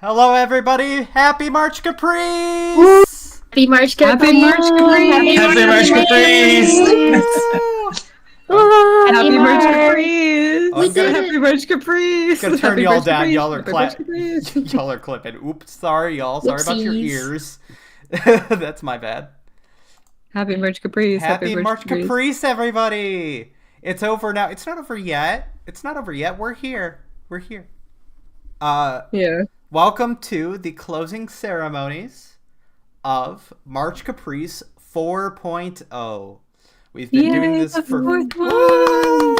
Hello, everybody! Happy March Caprice! Happy March Caprice! Happy March Caprice! Happy March Caprice! Happy March Caprice! We did Happy March Caprice! I'm gonna turn y'all down. Caprice. Y'all are y'all are clipping. Oops, sorry, y'all. Sorry about your ears. That's my bad. Happy March Caprice! Happy March Caprice, everybody! It's over now. It's not over yet. It's not over yet. We're here. We're here. Yeah. Welcome to the closing ceremonies of March Caprice 4.0. We've been doing this for... Woo!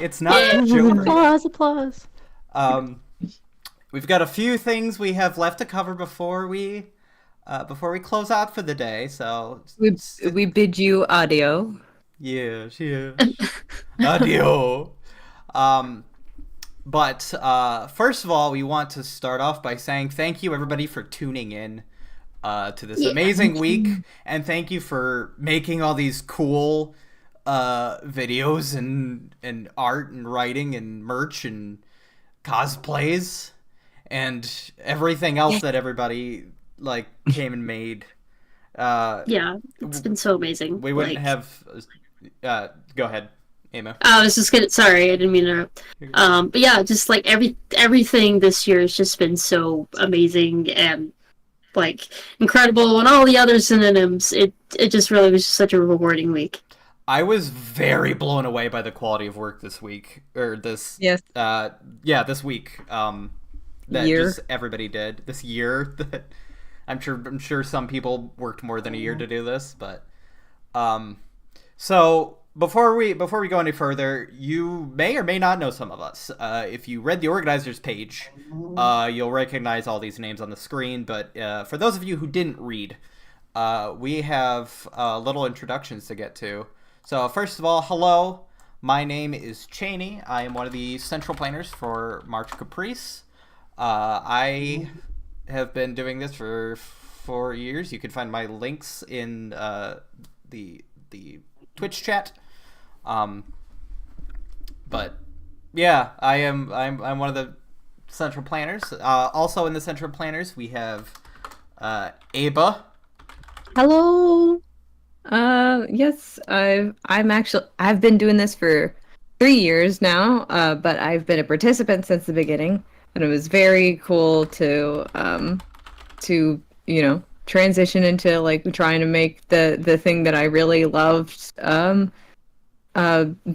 It's not a joke. Applause. We've got a few things we have left to cover before we close out for the day. So we bid you audio. Yes. Audio. But first of all, we want to start off by saying thank you, everybody, for tuning in to this amazing week. And thank you for making all these cool videos and art and writing and merch and cosplays and everything else that everybody came and made. Yeah, it's been so amazing. We wouldn't have... go ahead. Emma. I was just gonna. Sorry, I didn't mean to interrupt. But yeah, just everything this year has just been so amazing and incredible, and all the other synonyms. It just really was just such a rewarding week. I was very blown away by the quality of work this week, or this. Yes. This week. That year. Just everybody did this year. That I'm sure some people worked more than a year to do this, but so. Before we go any further, you may or may not know some of us. If you read the organizers page, you'll recognize all these names on the screen. But for those of you who didn't read, we have little introductions to get to. So first of all, hello. My name is Cheney. I am one of the central planners for March Caprice. I have been doing this for 4 years. You can find my links in the Twitch chat. But yeah, I'm one of the central planners. Also in the central planners we have Aba. Hello. Yes, I've been doing this for 3 years now. But I've been a participant since the beginning, and it was very cool to transition into trying to make the thing that I really loved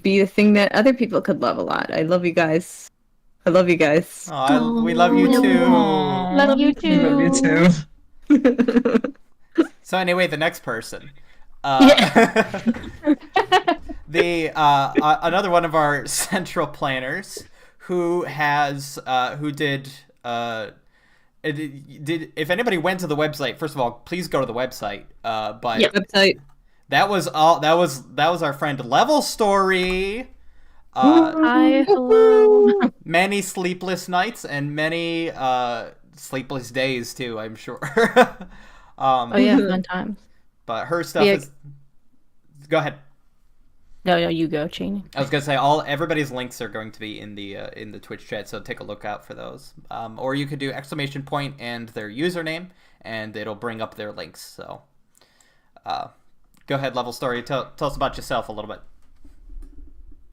be the thing that other people could love a lot. I love you guys. I love you guys. We love you too. Love you too. Love you too. So anyway, the next person. Another one of our central planners who did if anybody went to the website, first of all, please go to the website. Website. That was our friend Level Story. Hi, hello. Many sleepless nights and many sleepless days too, I'm sure. Oh yeah, fun times. But her stuff is. Go ahead. No, you go, Cheney. I was gonna say everybody's links are going to be in the Twitch chat, so take a look out for those. Or you could do ! And their username, and it'll bring up their links. So, go ahead, Level Story. Tell us about yourself a little bit.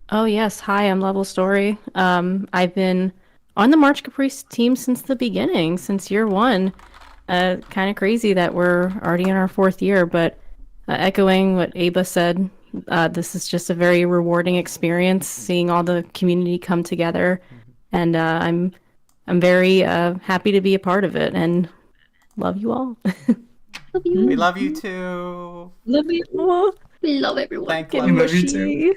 Oh yes, hi, I'm Level Story. I've been on the March Caprice team since the beginning, since year one. Kind of crazy that we're already in our 4th year, but echoing what Aba said, this is just a very rewarding experience, seeing all the community come together, and I'm very happy to be a part of it. And love you all. Love you. We love you too. Love you. Oh, We love everyone. Thank getting love. love you too.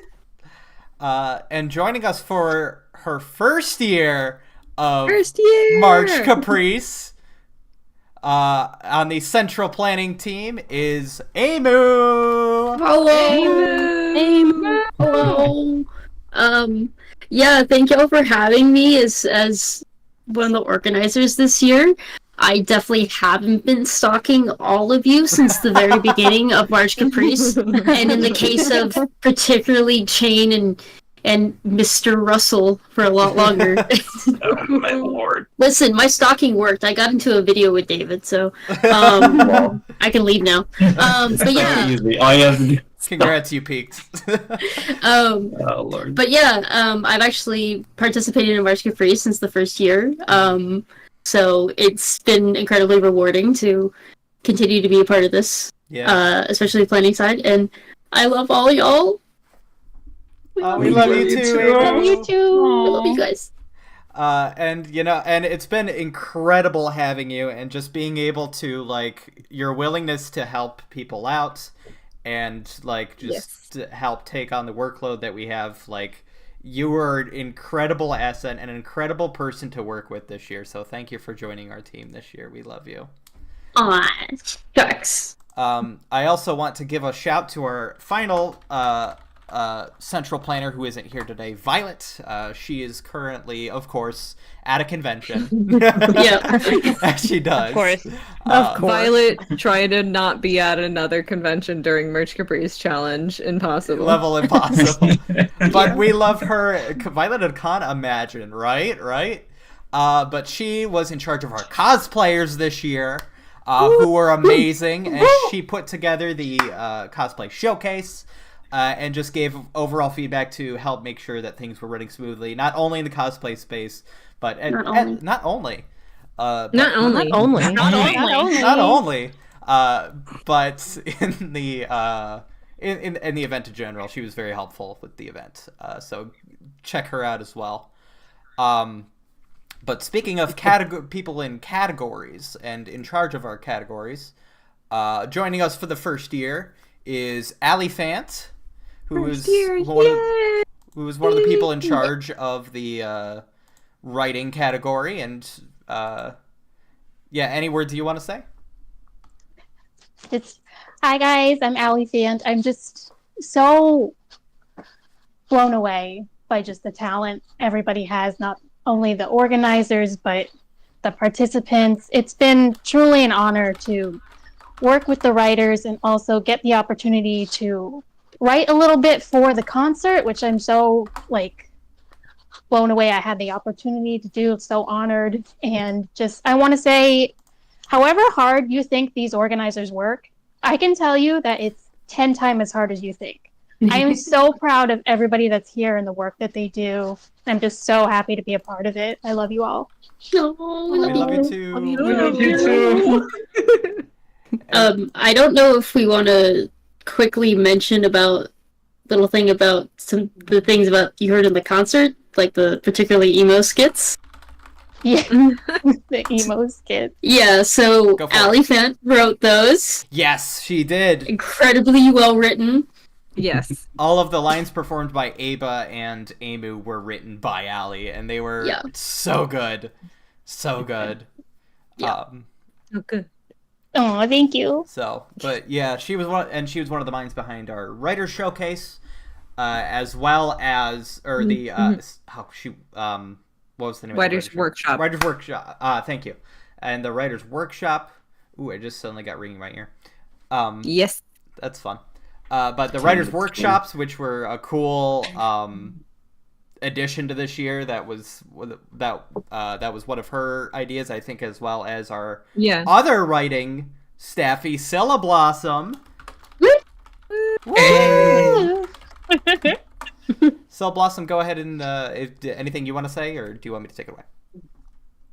mushy. And joining us for her first year of First year. March Caprice on the central planning team is Amu. Hello. Hello. Yeah, thank y'all for having me as one of the organizers this year. I definitely haven't been stalking all of you since the very beginning of March Caprice. And in the case of particularly Chain and Mr. Russell for a lot longer. Oh my lord. Listen, my stalking worked. I got into a video with David, so I can leave now. But yeah. So easy. All you have to do. Congrats, you peaked. Oh lord. But yeah, I've actually participated in March Caprice since the first year. So it's been incredibly rewarding to continue to be a part of this, especially the planning side. And I love all y'all. We love you too. I love Amu. you too. I love you guys. And it's been incredible having you and just being able to your willingness to help people out and to help take on the workload that we have. You were an incredible asset and an incredible person to work with this year. So thank you for joining our team this year. We love you. Aw, shucks. I also want to give a shout to our final central planner who isn't here today, Violet. She is currently, of course, at a convention. Yeah. As she does. Of course. Violet trying to not be at another convention during Merch Caprice Challenge. Impossible. Level impossible. But we love her. Violet and can't imagine, right? But she was in charge of our cosplayers this year, who were amazing. And she put together the cosplay showcase. And just gave overall feedback to help make sure that things were running smoothly, not only in the cosplay space, but not only, but in the event in general. She was very helpful with the event, so check her out as well. But speaking of people in categories and in charge of our categories, joining us for the first year is Ali Fant, who was one of the people in charge of the writing category. And any words you want to say? Hi guys, I'm Allie Fant. I'm just so blown away by just the talent everybody has, not only the organizers but the participants. It's been truly an honor to work with the writers and also get the opportunity to write a little bit for the concert, which I'm so blown away I had the opportunity to do. So honored. And just I want to say, however hard you think these organizers work, I can tell you that it's 10 times as hard as you think. I am so proud of everybody that's here and the work that they do. I'm just so happy to be a part of it. I love you all. Oh, We love you too. We love you too. I don't know if we want to quickly mention about some the things about you heard in the concert, like the particularly emo skits. Yeah, the emo skit. Yeah, so Go for it. Ali Fant wrote those. Yes, she did. Incredibly well written. Yes. All of the lines performed by Aba and Amu were written by Ali, and they were so good. So good. Yeah. Oh, good. Oh, thank you. But yeah, she was one of the minds behind our writers showcase, as well as what was the name? Writers Workshop. Writers Workshop. Thank you. And the Writers Workshop. Ooh, I just suddenly got ringing in my ear. Yes. That's fun. But the Writers Workshops, which were a cool addition to this year, that was one of her ideas, I think, as well as our other writing staffy, Cilla Blossom. Cilla Blossom, go ahead and anything you want to say, or do you want me to take it away?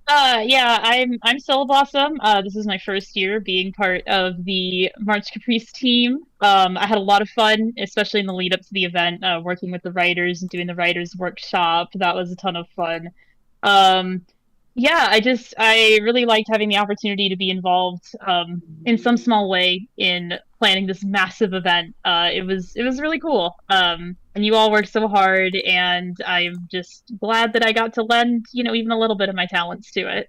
Yeah, I'm Cilla Blossom. This is my first year being part of the March Caprice team. I had a lot of fun, especially in the lead up to the event, working with the writers and doing the writers workshop. That was a ton of fun. Yeah, I really liked having the opportunity to be involved in some small way in planning this massive event. It was really cool. And you all worked so hard, and I'm just glad that I got to lend, even a little bit of my talents to it.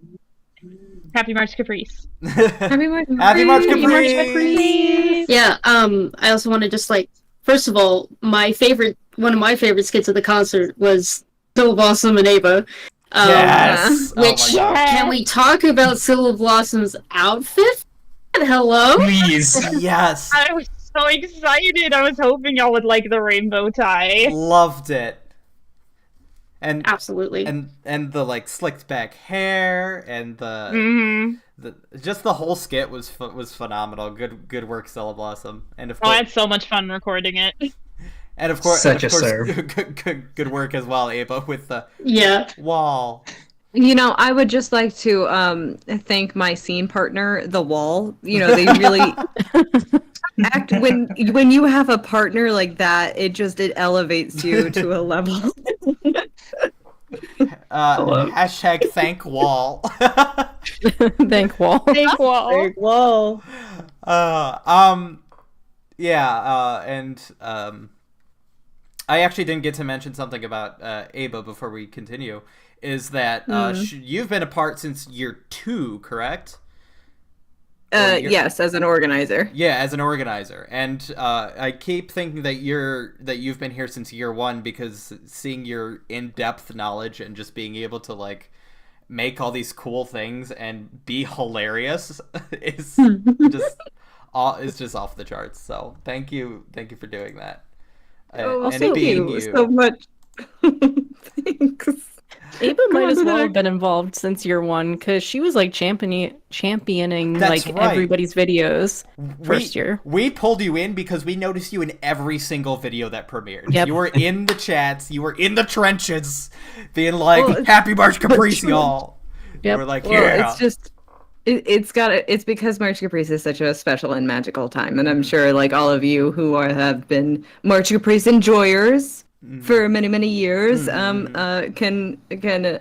Happy March Caprice. Happy March Happy March Caprice! Caprice! Caprice! Yeah, I also want to just first of all, one of my favorite skits of the concert was Sylla Blossom and Ava. Yes. Oh Which my God. can we talk about Sylla Blossom's outfit? Hello? Please. Yes. I was so excited. I was hoping y'all would like the rainbow tie. Loved it. And Absolutely. and the like slicked back hair and the just the whole skit was phenomenal. Good work, Sylla Blossom. And of Oh, I course, had so much fun recording it. and of course, Such a serve. good work as well, Ava, with the Yeah. wall. I would just like to thank my scene partner, The Wall. They really act when you have a partner like that, it elevates you to a level. Hashtag thank wall. Thank Wall. Thank wall. Whoa. I actually didn't get to mention something about Aba before we continue. Is that you've been a part since year 2, correct? Yes, as an organizer. Yeah, as an organizer, and I keep thinking that you've been here since year 1 because seeing your in-depth knowledge and just being able to like make all these cool things and be hilarious is just off the charts. So thank you for doing that. Oh, and thank being you so much. Thanks. Ava might as well have been involved since year 1 because she was like championing That's like right. everybody's videos first year. We pulled you in because we noticed you in every single video that premiered. Yep. You were in the chats, you were in the trenches, being like, "Happy March Caprice, y'all." Yep. We're like, Well, yeah. it's just it's because March Caprice is such a special and magical time, and I'm sure like all of you who have been March Caprice enjoyers for many years can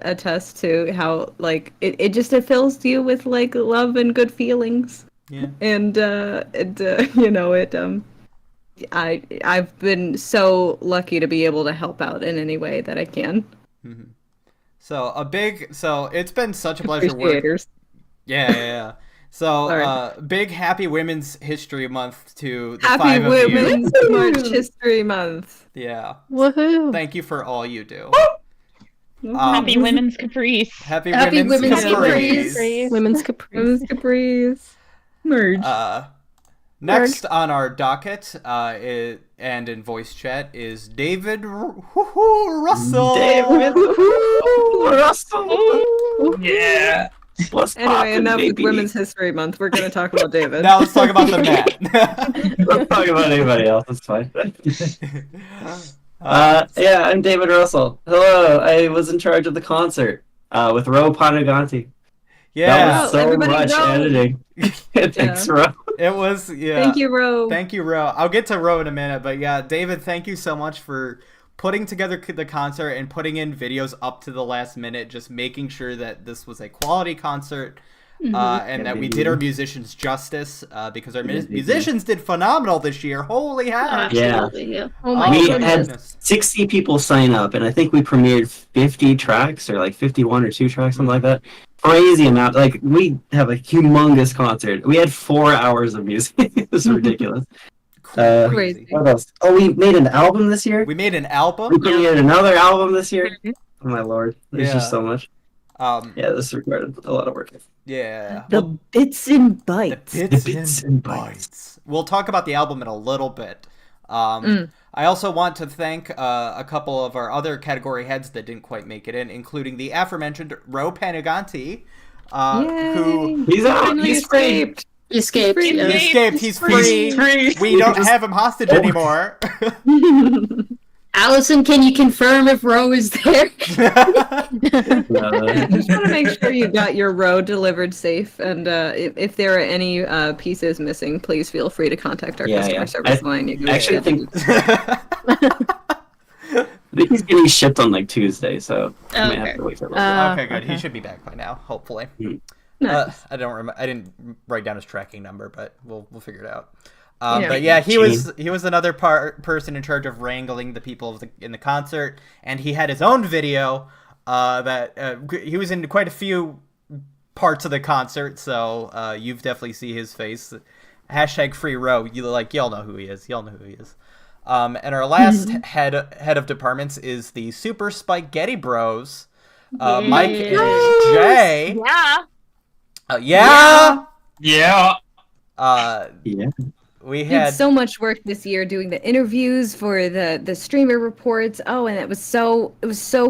attest to how like it fills you with like love and good feelings. Yeah. And I've been so lucky to be able to help out in any way that I can. So it's been such a pleasure working. Appreciators. Yeah. So, Sorry. big Happy Women's History Month to the Happy 5 of you. Women's March History Month. Yeah. Woohoo! Thank you for all you do. Happy Women's Caprice. Happy Happy Women's Women's Caprice. Caprice. Women's Caprice. Women's Caprice. Merge. Next on our docket, and in voice chat, is David Russell. David Russell. Yeah. What's Anyway, poppin', enough with baby? Women's History Month. We're going to talk about David. Now let's talk about the Matt. Let's talk about anybody else. That's fine. Yeah, I'm David Russell. Hello. I was in charge of the concert with Ro Panaganti. Yeah, That was so everybody much Ro. editing. Thanks, Ro. it was. Yeah. Thank you, Ro. Thank you, Ro. I'll get to Ro in a minute, but yeah, David, thank you so much for putting together the concert and putting in videos up to the last minute, just making sure that this was a quality concert. And that we did our musicians justice because our musicians did phenomenal this year. Holy hell! Absolutely, yeah. Oh my We goodness. had 60 people sign up, and I think we premiered 50 tracks, or like 51 or 2 tracks, something like that. Crazy amount. Like, we have a humongous concert. We had 4 hours of music. It was ridiculous. Crazy. What else? Oh, we made an album this year. We made an We album. premiered another album this year. Oh my lord, there's just so much. Yeah, this required a lot of work. Yeah. The bits and bites. The bits and bites. We'll talk about the album in a little bit. I also want to thank a couple of our other category heads that didn't quite make it in, including the aforementioned Ro Panaganti, who He's out. Finally He's free. escaped. He escaped. Free. Yeah. he escaped. He's free. Free. We don't have him hostage anymore. Allison, can you confirm if Ro is there? I just want to make sure you got your row delivered safe, and if there are any pieces missing, please feel free to contact our customer service line. You can I actually think I think he's getting shipped on like Tuesday, so I might Okay. have to wait for a little bit. Okay, good. He okay. should be back by now, hopefully. Nice. I don't remember. I didn't write down his tracking number, but we'll figure it out. Yeah. But yeah, he was another person in charge of wrangling the people in the concert, and he had his own video that he was in quite a few parts of the concert, so you've definitely see his face. Hashtag free row. Y'all know who he is. Y'all know who he is. And our last head of departments is the Super Spaghetti Bros. Mike and Jay. Yeah. Yeah. Yeah. Yeah. We We had had so much work this year doing the interviews for the streamer reports. Oh, and it was so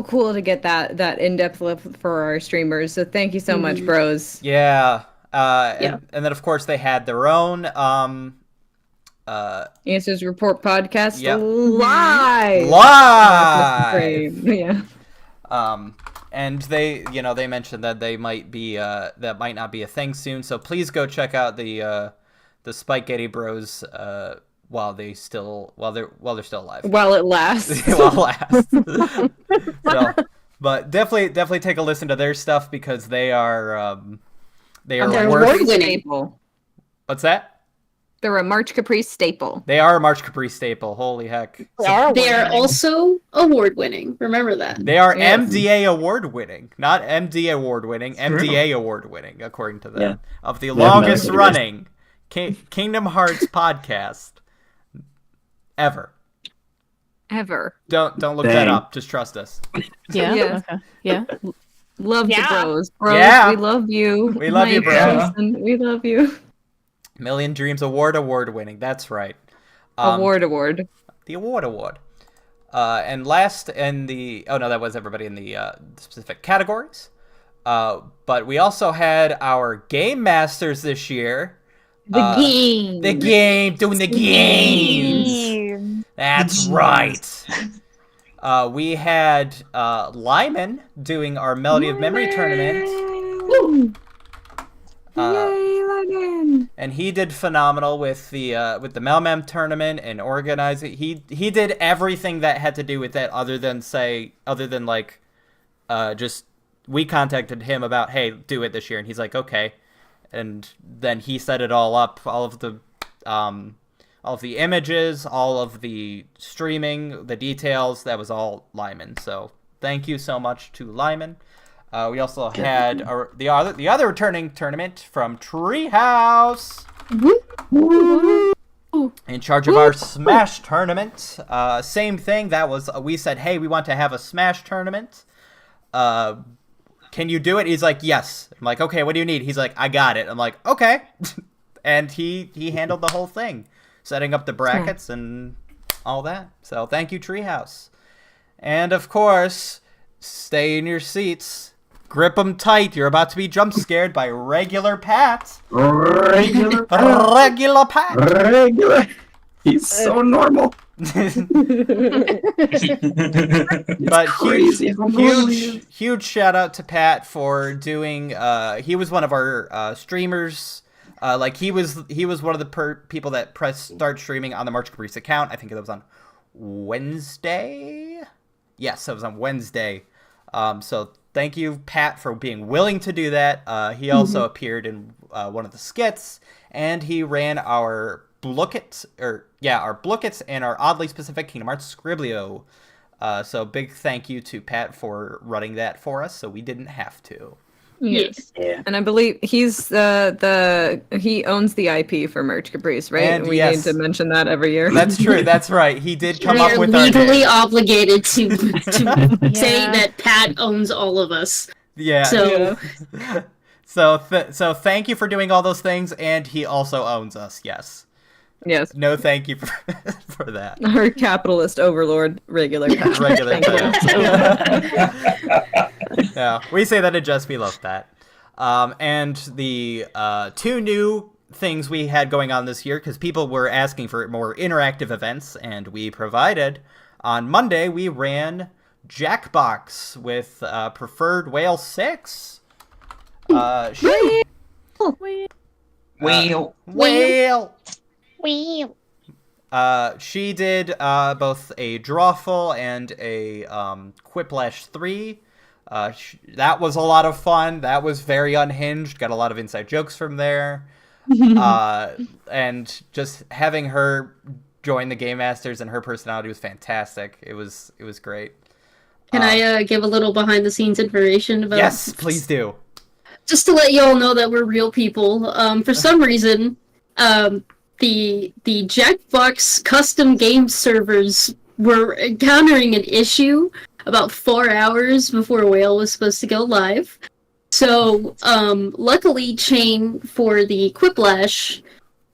cool to get that in-depth look for our streamers. So thank you so much, bros. yeah. Yeah. And then of course they had their own Answers Report podcast Yep. live. live. Yeah. And they mentioned that they might be that might not be a thing soon. So please go check out the Spaghetti Bros while they're still alive. While it lasts. While it lasts. But definitely take a listen to their stuff because they are They're worth. award-winning. Staple. What's that? They're a March Caprice staple. They are a March Caprice staple. Holy heck! They are also award-winning. Remember that. They are Yes. MDA award winning, not MD award winning, True. MDA award winning, according to them. Yeah. Of the Yeah, longest no, it is. running Kingdom Hearts podcast ever. Ever. Don't look that Dang. up. Just trust us. Yeah. Yes. Okay. Yeah. Love Yeah. the bros. Bros, Yeah. we love you. We love you, Mike, bros. Jason, we love you. Million Dreams award winning. That's right. Award. The award. And last in the that was everybody in the specific categories. But we also had our game masters this year. The game. The game, doing the games. That's right. We had Lyman doing our Melody of Memory tournament. Woo. Uh, Yay, Logan. And he did phenomenal with the Melmem tournament and organizing. He did everything that had to do with that, other than just we contacted him about, hey, do it this year, and he's like, okay, and then he set it all up, all of the images, all of the streaming, the details. That was all Lyman. So thank you so much to Lyman. We also had the other returning tournament from Treehouse, in charge of our Smash tournament. Same thing. That was we said, hey, we want to have a Smash tournament. Can you do it? He's like, yes. I'm like, okay, what do you need? He's like, I got it. I'm like, okay. And he handled the whole thing, setting up the brackets and all that. So thank you, Treehouse. And of course, stay in your seats. Grip 'em tight. You're about to be jump scared by regular Pat. Regular. Regular Pat. Regular. He's so normal. But Crazy how normal he is. huge shout out to Pat for doing. He was one of our streamers. He was one of the people that pressed start streaming on the March Caprice account. I think it was on Wednesday. Yes, it was on Wednesday. So thank you, Pat, for being willing to do that. He also appeared in one of the skits, and he ran our Blookets, and our oddly specific Kingdom Hearts Scriblio. So big thank you to Pat for running that for us, so we didn't have to. Yes. Yeah. And I believe he's he owns the IP for Merch Caprice, right? And we yes. need to mention that every year. That's true. That's right. He did come up We're with our legally name. obligated to say Yeah. that Pat owns all of us. Yeah. So So thank you for doing all those things, and he also owns us. Yes. Yes. No, thank you for that. Our capitalist overlord, regular Pat. Regular Thank you. Yeah, we say that in Just We Love That. And the two new things we had going on this year, because people were asking for more interactive events, and we provided. On Monday, we ran Jackbox with Preferred Whale 6. Whale. Whale! She did both a Drawful and a Quiplash 3. That was a lot of fun. That was very unhinged. Got a lot of inside jokes from there. And just having her join the Game Masters and her personality was fantastic. It was great. Can I give a little behind the scenes information about? Yes, please do. Just to let you all know that we're real people. For some reason, the Jackbox custom game servers were encountering an issue about 4 hours before Whale was supposed to go live. So, luckily, Chain for the Quiplash.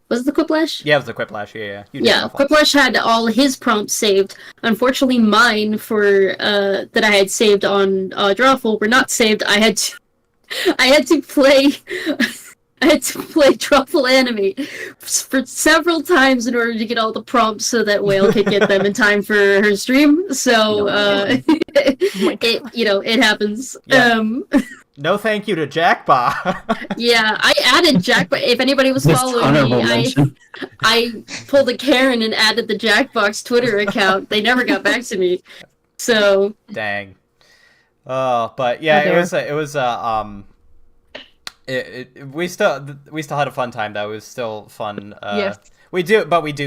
Was it the Quiplash? Yeah, it was the Quiplash. Yeah. Yeah, Quiplash had all his prompts saved. Unfortunately, mine for that I had saved on Drawful were not saved. I had to play Drawful Anime for several times in order to get all the prompts so that Whale could get them in time for her stream. So it happens. Yeah. No thank you to Jackbot. Yeah, I added Jackbox. If anybody was following me, I pulled a Karen and added the Jackbox Twitter account. They never got back to me. So dang. But yeah, we still had a fun time. That was still fun. Yes. We do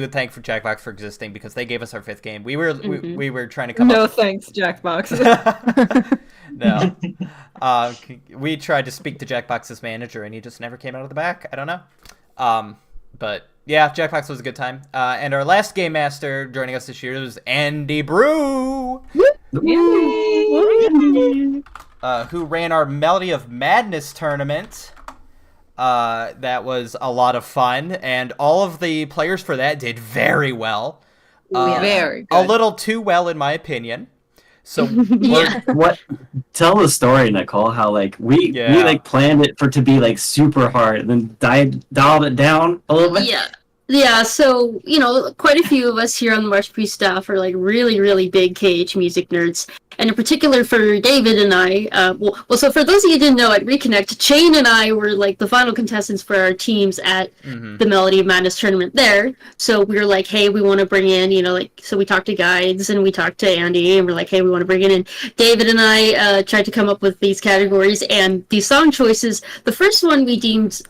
thank for Jackbox for existing because they gave us our 5th game. We were trying to come No up... thanks, Jackbox. No. We tried to speak to Jackbox's manager and he just never came out of the back. I don't know. But yeah, Jackbox was a good time. And our last game master joining us this year was Andy Brew. Who ran our Melody of Madness tournament. That was a lot of fun, and all of the players for that did very well. Very good. A little too well, in my opinion. So, what? Tell the story, Nicole. How we planned it to be super hard, and then dialed it down a little bit. Yeah. So quite a few of us here on the March Pre staff are really, really big KH music nerds. And in particular for David and I, so for those of you who didn't know, at Reconnect, Chain and I were the final contestants for our teams at the Melody of Madness tournament there. So we were like, hey, we want to bring in, so we talked to guides and we talked to Andy and we're like, hey, we want to bring it in. David and I tried to come up with these categories and these song choices. The first one we deemed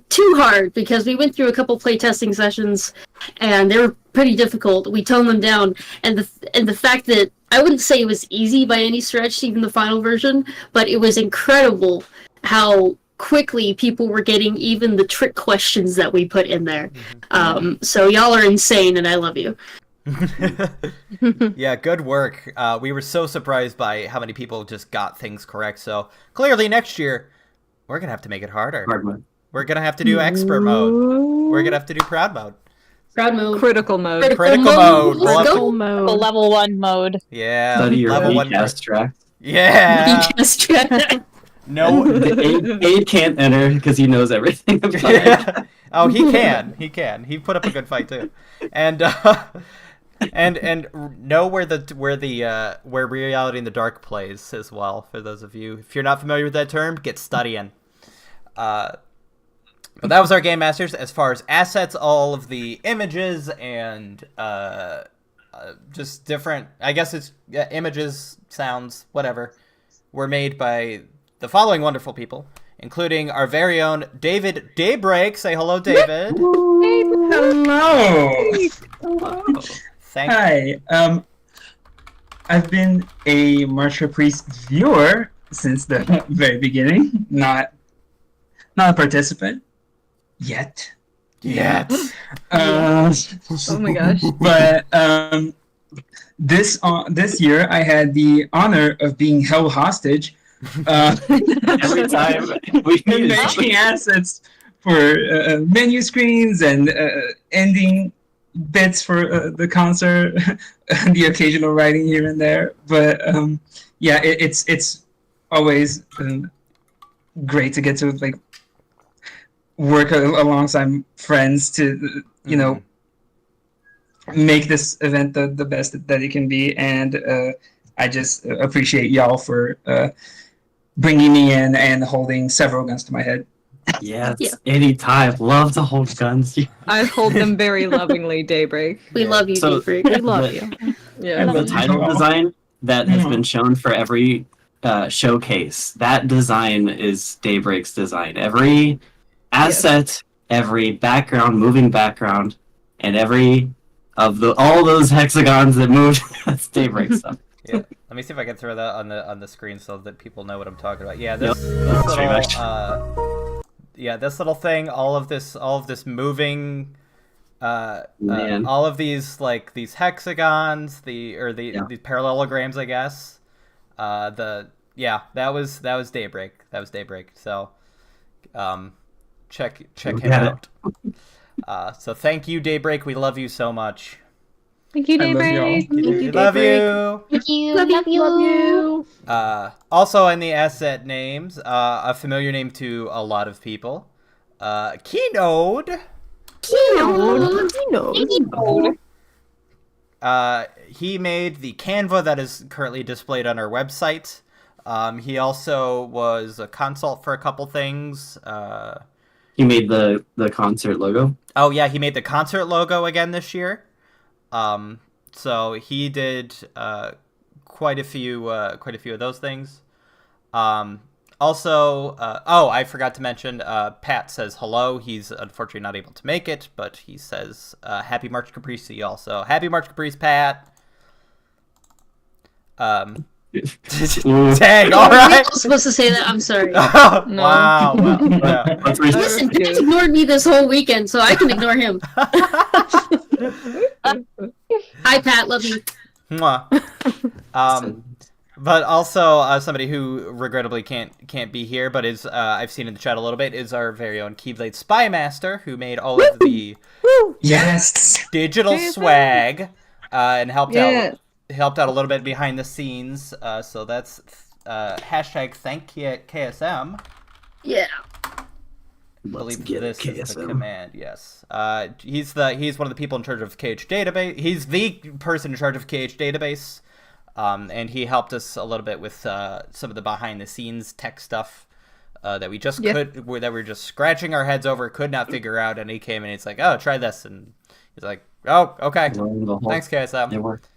too hard because we went through a couple playtesting sessions and they were pretty difficult. We toned them down, and the fact that I wouldn't say it was easy by any stretch, even the final version, but it was incredible how quickly people were getting even the trick questions that we put in there. So y'all are insane, and I love you. Yeah, good work. We were so surprised by how many people just got things correct. So clearly next year we're gonna have to make it harder. Hard mode. We're gonna have to do expert mode. We're gonna have to do proud mode. Proud mode. Critical mode. Critical mode. Critical mode. The level 1 mode. Yeah. Study your level 1 cast track. Yeah. No. Abe can't enter because he knows everything about it. Oh, he can. He can. He put up a good fight too. And and know where Reality in the Dark plays as well. For those of you, if you're not familiar with that term, get studying. But that was our Game Masters. As far as assets, all of the images and just different, I guess it's images, sounds, whatever, were made by the following wonderful people, including our very own David Daybreak. Say hello, David. Hello. Hi. I've been a March Caprice viewer since the very beginning, not a participant. Yet. Oh my gosh. But this year I had the honor of being held hostage. Every time we making assets for menu screens and ending bits for the concert, the occasional writing here and there. But it's always great to get to work alongside friends to make this event the best that it can be, and I just appreciate y'all for bringing me in and holding several guns to my head. Yes, Yeah. anytime. Love to hold guns. I hold them very lovingly, Daybreak. We love you, So- Daybreak. We love the- you. Yeah. love The you title too. design that has been shown for every showcase, that design is Daybreak's design. Every asset, every background, moving background, and every of all those hexagons that moved, that's Daybreak stuff. Yeah. Let me see if I can throw that on the screen so that people know what I'm talking about. Yeah, Yep. this Pretty much. little this little thing, all of this moving Man. all of these like these hexagons, Yeah. these parallelograms, I guess. That was Daybreak. That was Daybreak. So check Look him at out. So thank you, Daybreak. We love you so much. Thank you, I love y'all. Daybreak. We Thank you, love Daybreak. you. Thank you. Love you. Love you. Also in the asset names, a familiar name to a lot of people, Keynote. He made the Canva that is currently displayed on our website. He also was a consult for a couple things. He made the concert logo. Oh yeah, he made the concert logo again this year. So he did quite a few of those things. Also, I forgot to mention, Pat says hello. He's unfortunately not able to make it, but he says happy March Caprice to you also. Happy March Caprice, Pat. Dang, all I'm right. not supposed to say that. I'm sorry. Wow. Well, yeah. Let's restart. Listen, Pat ignored me this whole weekend, so I can ignore him. Hi, Pat. Love you. Mwah. But also somebody who regrettably can't be here, but is I've seen in the chat a little bit, is our very own Keyblade Spy Master, who made all of the Yes. digital swag and helped Yeah. out a little bit behind the scenes. So that's hashtag thank KSM. Yeah. I Let's believe get this it, is the KSM. command. Yes. He's one of the people in charge of KH database. He's the person in charge of KH database. And he helped us a little bit with some of the behind the scenes tech stuff that we just that we were just scratching our heads over, could not figure out. And he came and he's like, "Oh, try this," and he's like, "Oh, okay, thanks, KSM." It worked.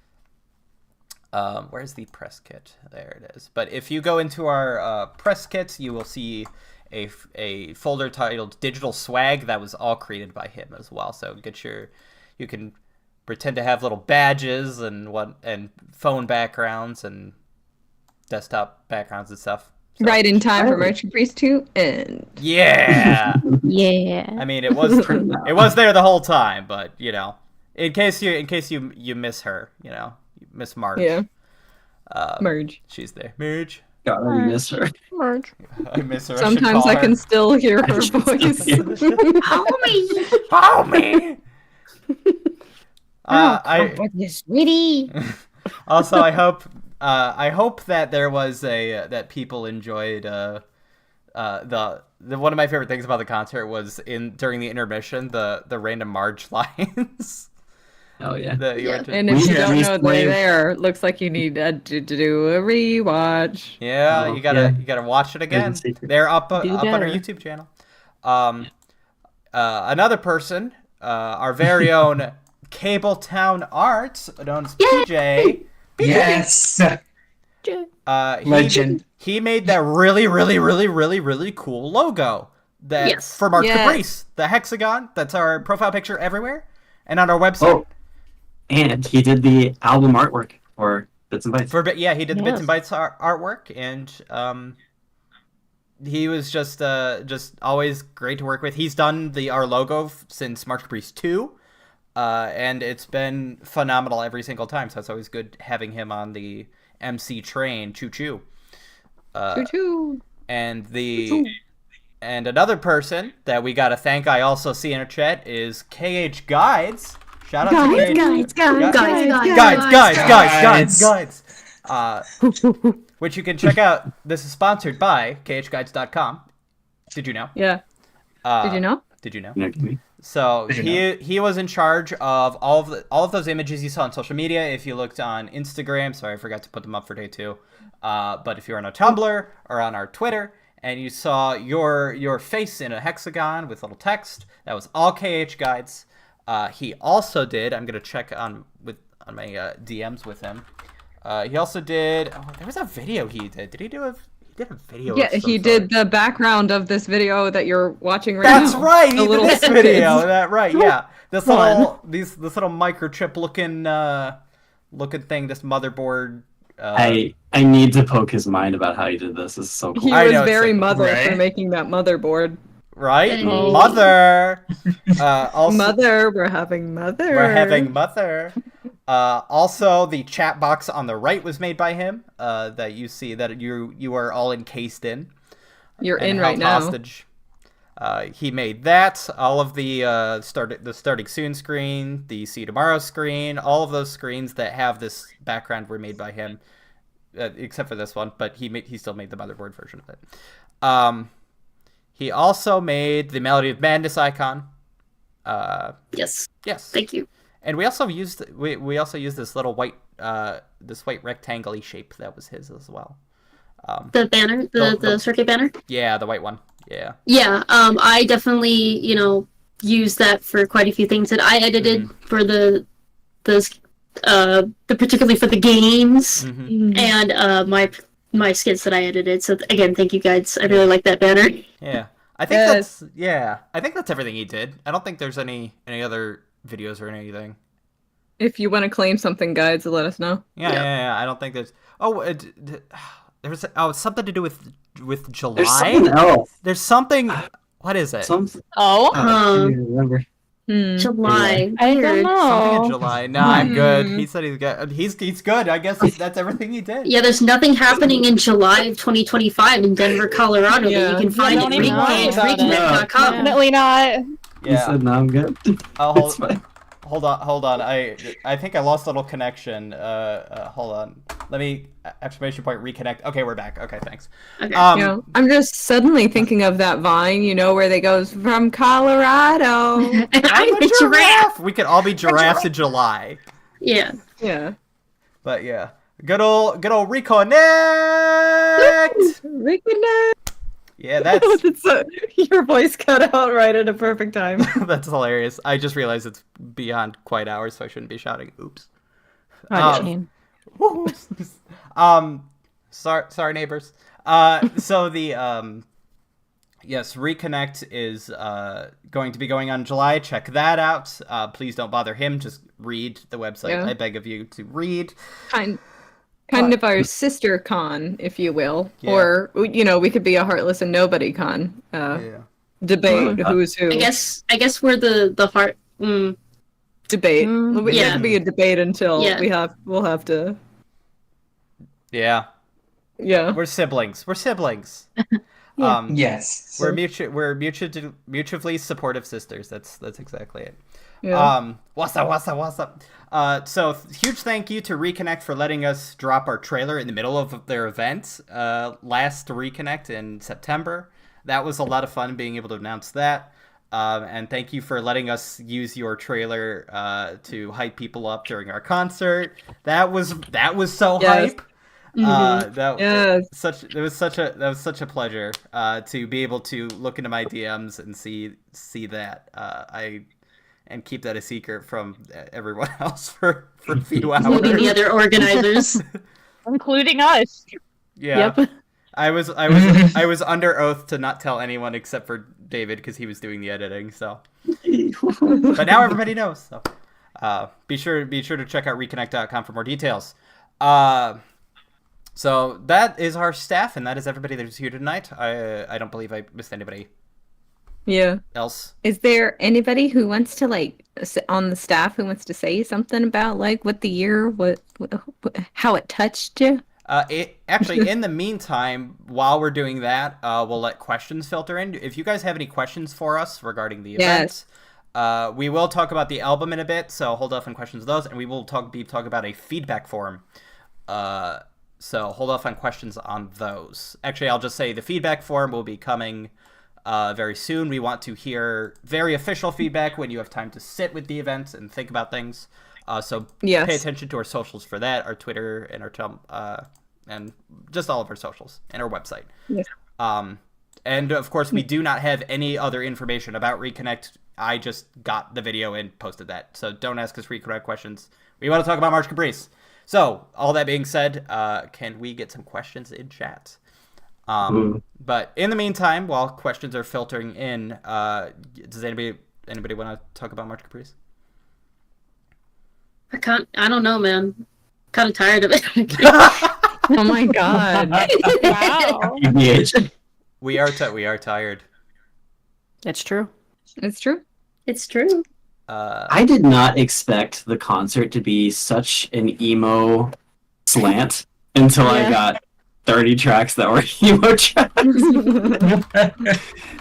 Where's the press kit? There it is. But if you go into our press kits, you will see a folder titled Digital Swag that was all created by him as well. So you can pretend to have little badges and phone backgrounds and desktop backgrounds and stuff. So, Right in time for March Caprice 2 and yeah. Yeah. I mean, it was there the whole time, but in case you miss her, Miss Marge. yeah, Uh, merge. She's there. Marge. God, I miss her. Marge. I miss her. Sometimes I can still hear her should voice. still hear Help me. Sweetie. Also, I hope that there was that people enjoyed the one of my favorite things about the concert was during the intermission the random Marge lines. Oh yeah. And if you don't know they're there, looks like you need to do a rewatch. Yeah, Oh, you gotta watch it again. Hidden secret. They're up on our better. YouTube channel. Another person, our very own Cabletown Arts, known as PJ. Yes. He Legend. He made that really cool logo for March Yes. Caprice. The hexagon. That's our profile picture everywhere, and on our website. Oh, and he did the album artwork for Bits and Bytes. He did the Bits Yes. and Bytes artwork, and he was just always great to work with. He's done our logo since March Caprice 2, and it's been phenomenal every single time. So it's always good having him on the MC train. Choo choo. Choo-choo. And another person that we gotta thank, I also see in our chat, is KH Guides. Shout out to KH Guides. Which you can check out. This is sponsored by khguides.com. Did you know? Yeah. Did you know? Did you know? You know, give me- So Did you he was in charge of all of those images you saw on social media. If you looked on Instagram, sorry, I forgot to put them up for day 2. But if you're on a Tumblr or on our Twitter, and you saw your face in a hexagon with little text. That was all KH guides. He also did. I'm gonna check on my DMs with him. He also did. Oh, there was a video he did. Did he do a? He did a video. Yeah, of some he sort. did the background of this video that you're watching right now. That's right. He The did little this snippets. video. That right. Yeah. This Fun. this little microchip looking thing. This motherboard. I need to poke his mind about how he did this. This is so cool. He I was know, it's very like- mother for Right? making that motherboard. Right. Hey. Mother. Also, Mother, we're having mother. we're having mother. Also, the chat box on the right was made by him. That you see that you are all encased in. You're and in right held now. hostage. He made that. All of the starting soon screen, the see you tomorrow screen, all of those screens that have this background were made by him, except for this one. But he still made the motherboard version of it. He also made the Melody of Madness icon. Yes. Yes, Thank you. and we also used this little white rectangle-y shape that was his as well. The banner, the The- circuit banner. Yeah, the white one. Yeah. Yeah. I definitely, used that for quite a few things that I edited for the particularly for the games Mm-hmm. and my skits that I edited. So again, thank you guys. I really like that banner. Yeah. I think Yes. I think that's everything he did. I don't think there's any other videos or anything. If you want to claim something, guides, let us know. Yeah. I don't think there's. Oh, there was it's something to do with July. There's something else. There's something. What is it? Something. Oh, I Um, can't remember. July. I don't Weird. Something in know. July. No, I'm good. He said he's good. He's good. I guess that's everything he did. Yeah, there's nothing happening in July of 2025 in Denver, Colorado that Yeah. you can find don't at even worry about it. reconnect.com. Definitely not. He said, "No, I'm good." Oh, It's fine. hold on. I think I lost a little connection. Hold on. Let me exclamation point reconnect. Okay, we're back. Okay, thanks. Okay. I'm just suddenly thinking of that Vine, where they goes from Colorado. And I'm I'm a a giraffe. We could all be giraffes in July. Yeah. Yeah. But yeah, good old reconnect. Reconnect. Yeah, that's Your voice cut out right at a perfect time. that's hilarious. I just realized it's beyond quiet hours, so I shouldn't be shouting. Oops. Shame. Sorry, neighbors. So the yes, Reconnect is going to be going on in July. Check that out. Please don't bother him. Just read the website. Yeah. I beg of you to read. Kind of our sister con, if you will. Yeah. Or, we could be a heartless and nobody con. Yeah. Debate who's who. I guess we're the heart. Debate. Yeah. That could be a debate until Yeah. we'll have to. Yeah. Yeah. We're siblings. Yeah. Yes. We're mutually supportive sisters. That's exactly it. Yeah. What's up? So huge thank you to Reconnect for letting us drop our trailer in the middle of their event. Last Reconnect in September. That was a lot of fun being able to announce that. And thank you for letting us use your trailer to hype people up during our concert. That was so Yes. hype. Yes. That was such a pleasure to be able to look into my DMs and see that and keep that a secret from everyone else for a few hours. Including the other organizers. Including us. Yeah. Yep. I was under oath to not tell anyone except for David because he was doing the editing. So, but now everybody knows. So, be sure to check out reconnect.com for more details. So that is our staff, and that is everybody that is here tonight. I don't believe I missed anybody Yeah. else. Is there anybody who wants to on the staff who wants to say something about what the year, how it touched you? Actually, in the meantime, while we're doing that, we'll let questions filter in. If you guys have any questions for us regarding the event, we will talk about the album in a bit. So hold off on questions of those, and we will talk about a feedback form. So hold off on questions on those. Actually, I'll just say the feedback form will be coming very soon. We want to hear very official feedback when you have time to sit with the event and think about things. So Yes. pay attention to our socials for that, our Twitter and our and just all of our socials and our website. Yes. And of course, we do not have any other information about Reconnect. I just got the video and posted that. So don't ask us Reconnect questions. We want to talk about March Caprice. So, all that being said, can we get some questions in chat? But in the meantime, while questions are filtering in, does anybody want to talk about March Caprice? I don't know, man. Kind of tired of it. Oh my god. Wow. We are tired. It's true. It's true. It's true. I did not expect the concert to be such an emo slant until I got 30 tracks that were emo tracks.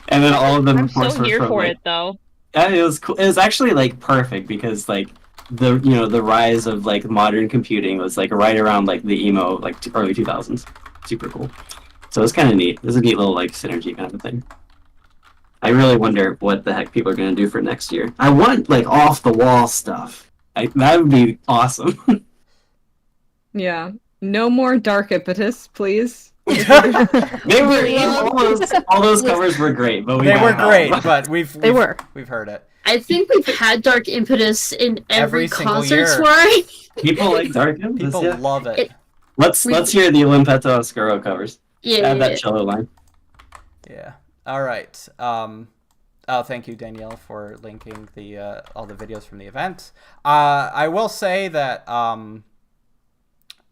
And then all of them, I'm of course, so were here from, for like, it though. yeah, it was cool. It was actually like perfect because like the rise of like modern computing was like right around like the emo like early 2000s. Super cool. So it's kind of neat. It was a neat little like synergy kind of a thing. I really wonder what the heck people are going to do for next year. I want like off the wall stuff. That would be awesome. Yeah. No more dark impetus, please. They were all those covers were great, but They were great, but we've heard it. I think we've had Dark Impetus in every single concert year. soiree. People like dark impetus. People Yeah. love it. Let's hear the Olimpeto Oscuro covers. Yeah. Add that cello line. Yeah. All right. Thank you, Danielle, for linking the all the videos from the event. I will say that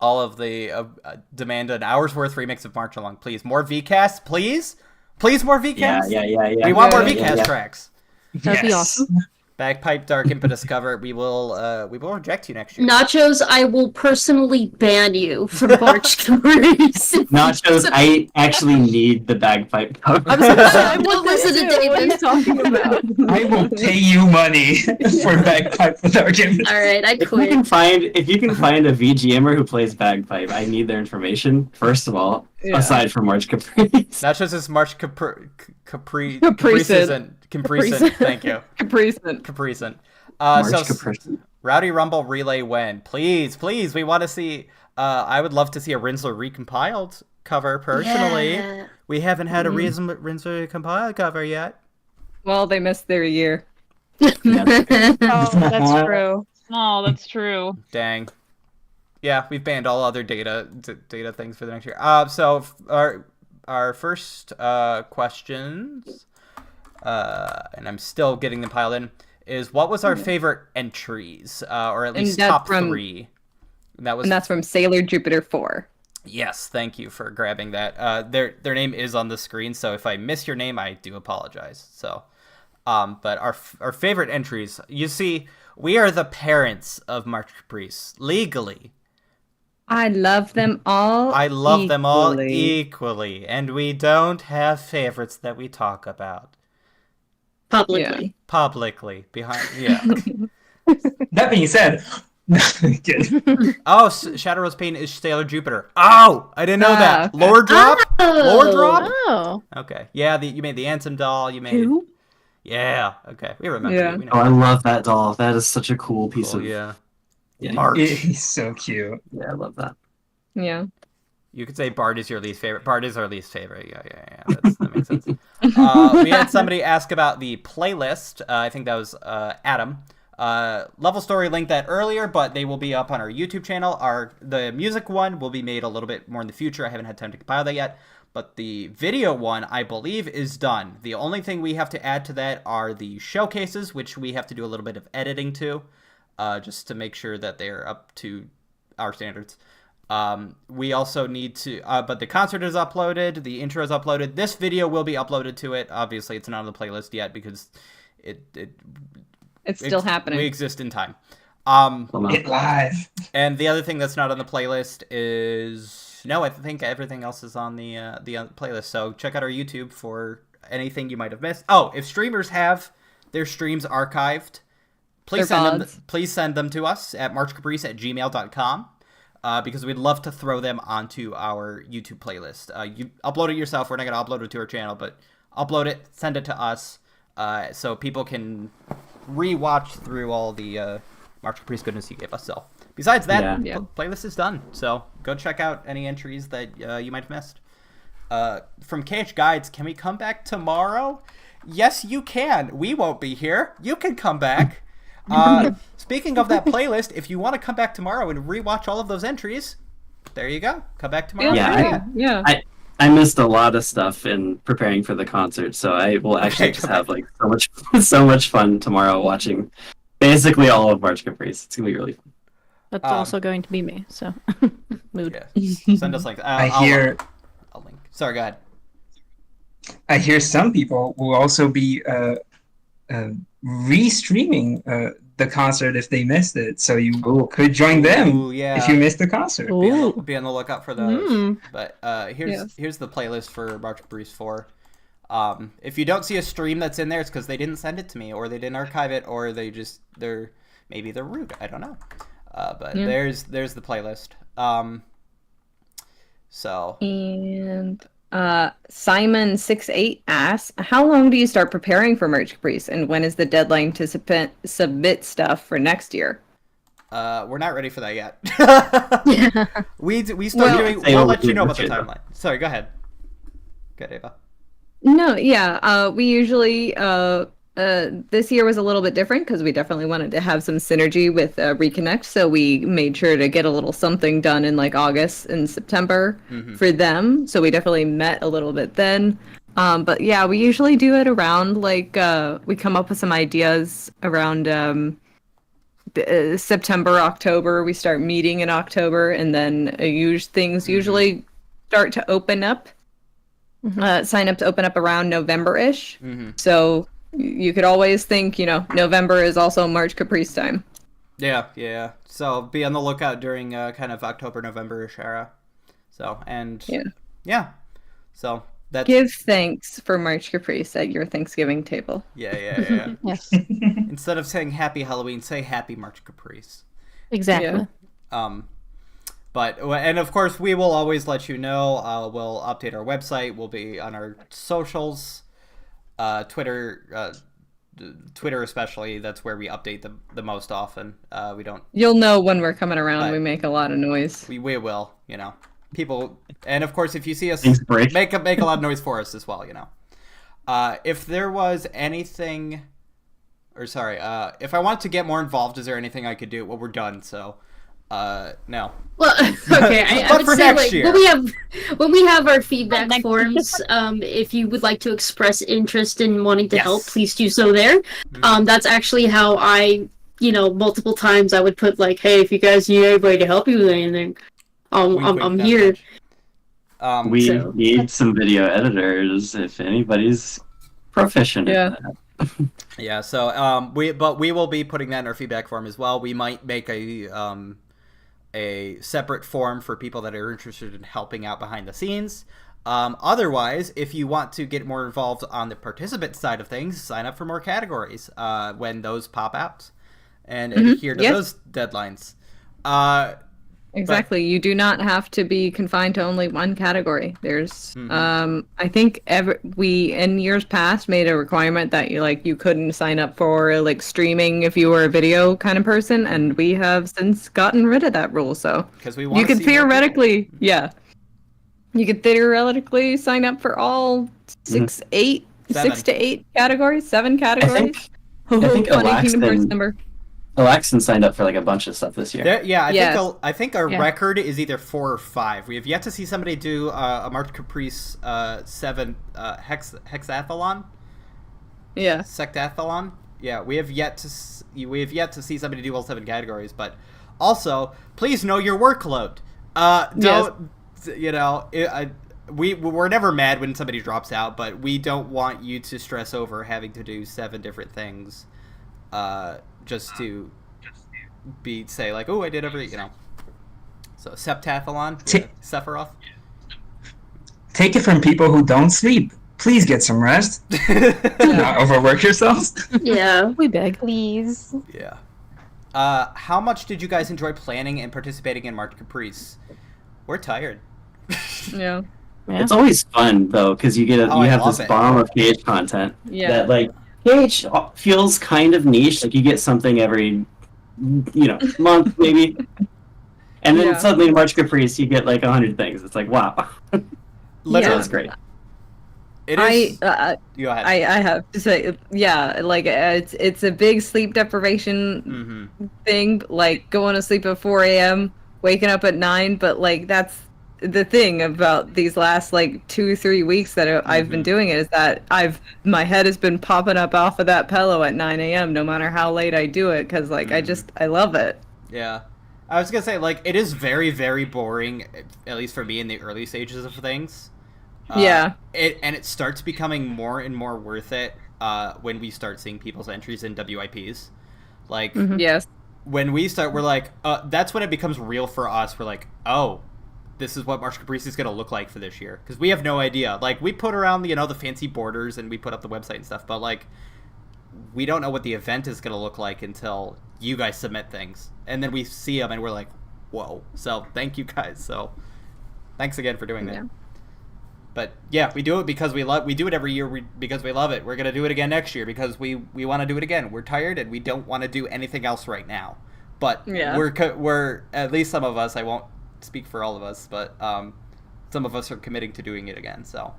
all of the demand an hour's worth remix of March Along, please. More VCasts, please. Please, more VCasts. Yeah. We want more Yeah, VCast tracks. That'd be awesome. Bagpipe Dark Impetus cover. We will reject you next year. Nachos, I will personally ban you from March Caprice. Nachos, I actually need the bagpipe cover. I will listen to David. talking about? I will pay you money for bagpipe with arguments. All right, I If you quit. can find a VGMer who plays bagpipe, I need their information first of all. Yeah. Aside from March Caprice. Not just as March Caprice. Capricent. Thank you. Capricent. Capricent. March Caprice. Rowdy Rumble Relay when? Please, we want to see. I would love to see a Rinsler recompiled cover personally. Yeah. We haven't had a Rinsler compiled cover yet. Well, they missed their year. Oh, that's true. Oh, that's true. Dang. Yeah, we've banned all other data things for the next year. So our first questions, and I'm still getting them piled in, is what was our favorite entries, or at least top 3? And that's from Sailor Jupiter 4. Yes, thank you for grabbing that. Their name is on the screen, so if I miss your name, I do apologize. So, but our favorite entries, you see, we are the parents of March Caprice legally. I love them all. I love them all equally, and we don't have favorites that we talk about Publicly. publicly behind. Yeah. That being said, no, I'm kidding. Oh, Shadow Rose Pain is Sailor Jupiter. Oh, I didn't know that. Okay. Lore drop. Oh. Lore drop. Oh. Okay. Yeah. You made the Ansem doll. You made. Who? Yeah. Okay. We remember. Yeah. You. We know. Oh, I love that doll. That is such a cool piece Cool, of yeah. Yeah. March. He's so cute. Yeah, I love that. Yeah. You could say Bard is your least favorite. Bard is our least favorite. Yeah. That makes sense. We had somebody ask about the playlist. I think that was Adam. Level Story linked that earlier, but they will be up on our YouTube channel. The music one will be made a little bit more in the future. I haven't had time to compile that yet. But the video one, I believe, is done. The only thing we have to add to that are the showcases, which we have to do a little bit of editing to, just to make sure that they're up to our standards. We also need to, but the concert is uploaded, the intro is uploaded. This video will be uploaded to it. Obviously, it's not on the playlist yet because It's still happening. We exist in time. It live. And the other thing that's not on the playlist is I think everything else is on the playlist. So check out our YouTube for anything you might have missed. Oh, if streamers have their streams archived, please send them to us at marchcaprice@gmail.com. Because we'd love to throw them onto our YouTube playlist. You upload it yourself. We're not going to upload it to our channel, but upload it, send it to us, so people can re-watch through all the March Caprice goodness you gave us. So besides that, Yeah. playlist is done. So go check out any entries that you might have missed. From KH Guides, can we come back tomorrow? Yes, you can. We won't be here. You can come back. Speaking of that playlist, if you want to come back tomorrow and rewatch all of those entries, there you go. Come back tomorrow. Yeah. I missed a lot of stuff in preparing for the concert, so I will actually just have like so much fun tomorrow watching basically all of March Caprice. It's gonna be really fun. That's also going to be me. So mood. Yeah. Send us links. I'll link. Sorry, go ahead. I hear some people will also be re-streaming the concert if they missed it, so you could join them if you missed the concert. Be on the lookout for those. But here's the playlist for March Caprice 4. If you don't see a stream that's in there, it's because they didn't send it to me, or they didn't archive it, or maybe they're rude. I don't know. But there's the playlist. And Simon68 asks, how long do you start preparing for Merch Caprice, and when is the deadline to submit stuff for next year? We're not ready for that yet. we start doing. We'll let you know about the timeline. Sorry, go ahead. Go ahead, Ava. No, yeah. We usually this year was a little bit different because we definitely wanted to have some synergy with Reconnect, so we made sure to get a little something done in like August and September for them. So we definitely met a little bit then. But yeah, we usually do it around like we come up with some ideas around September, October. We start meeting in October, and then things usually start to open up. Sign-ups open up around November-ish. So you could always think, November is also March Caprice time. Yeah. So be on the lookout during kind of October, November-ish era. So, yeah. So that's... Give thanks for March Caprice at your Thanksgiving table. Yeah. Yes. Instead of saying Happy Halloween, say Happy March Caprice. Exactly. Yeah. And of course, we will always let you know. We'll update our website. We'll be on our socials. Twitter especially, that's where we update the most often. We don't... You'll know when we're coming around. We make a lot of noise. We will, people, and of course if you see us make a lot of noise for us as well, if there was anything, if I want to get more involved, is there anything I could do? Well, we're done, so no. Well, okay. I would say like when we have our feedback forums, if you would like to express interest in wanting to help, please do so there. That's actually how I, multiple times I would put like, hey, if you guys need anybody to help you with anything, I'm here. We need some video editors if anybody's proficient at that. Yeah, so we will be putting that in our feedback form as well. We might make a separate form for people that are interested in helping out behind the scenes. Otherwise, if you want to get more involved on the participant side of things, sign up for more categories when those pop out and adhere to those deadlines. Exactly. You do not have to be confined to only one category. There's, I think we in years past made a requirement that you couldn't sign up for like streaming if you were a video kind of person, and we have since gotten rid of that rule. So you could theoretically, you could theoretically sign up for all 6 to 8 categories, 7 categories. I think Alaxon signed up for like a bunch of stuff this year. I think our record is either 4 or 5. We have yet to see somebody do a March Caprice 7 hexathlon. Yeah. Sectathlon. Yeah, we have yet to see somebody do all 7 categories. But also, please know your workload. We're never mad when somebody drops out, but we don't want you to stress over having to do 7 different things. Just to say like, oh, I did every, So septathlon, Sephiroth. Take it from people who don't sleep. Please get some rest. Not overwork yourselves. Yeah, we beg. Please. Yeah. How much did you guys enjoy planning and participating in March Caprice? We're tired. Yeah. It's always fun though, because you have this bomb of PH content that like. PH feels kind of niche, like you get something every, month maybe, and then suddenly in March Caprice you get like 100 things. It's like, wow. literally, That's great. it is. Go ahead. I have to say, yeah, like it's a big sleep deprivation thing, like going to sleep at 4 a.m., waking up at 9, but like that's the thing about these last like 2-3 weeks that I've been doing it is that my head has been popping up off of that pillow at 9 a.m. no matter how late I do it, because like I love it. Yeah. I was gonna say, like, it is very, very boring, at least for me in the early stages of things. Yeah. And it starts becoming more and more worth it when we start seeing people's entries in WIPs. Like, Yes. when we start, we're like, that's when it becomes real for us. We're like, oh, this is what March Caprice is going to look like for this year. Because we have no idea. Like, we put around, the fancy borders and we put up the website and stuff, but, like, we don't know what the event is going to look like until you guys submit things. And then we see them and we're like, whoa. So, thank you guys. So, thanks again for doing that. Yeah. But yeah, we do it because we do it every year because we love it. We're going to do it again next year because we want to do it again. We're tired and we don't want to do anything else right now. But we're at least some of us, I won't speak for all of us, but some of us are committing to doing it again. So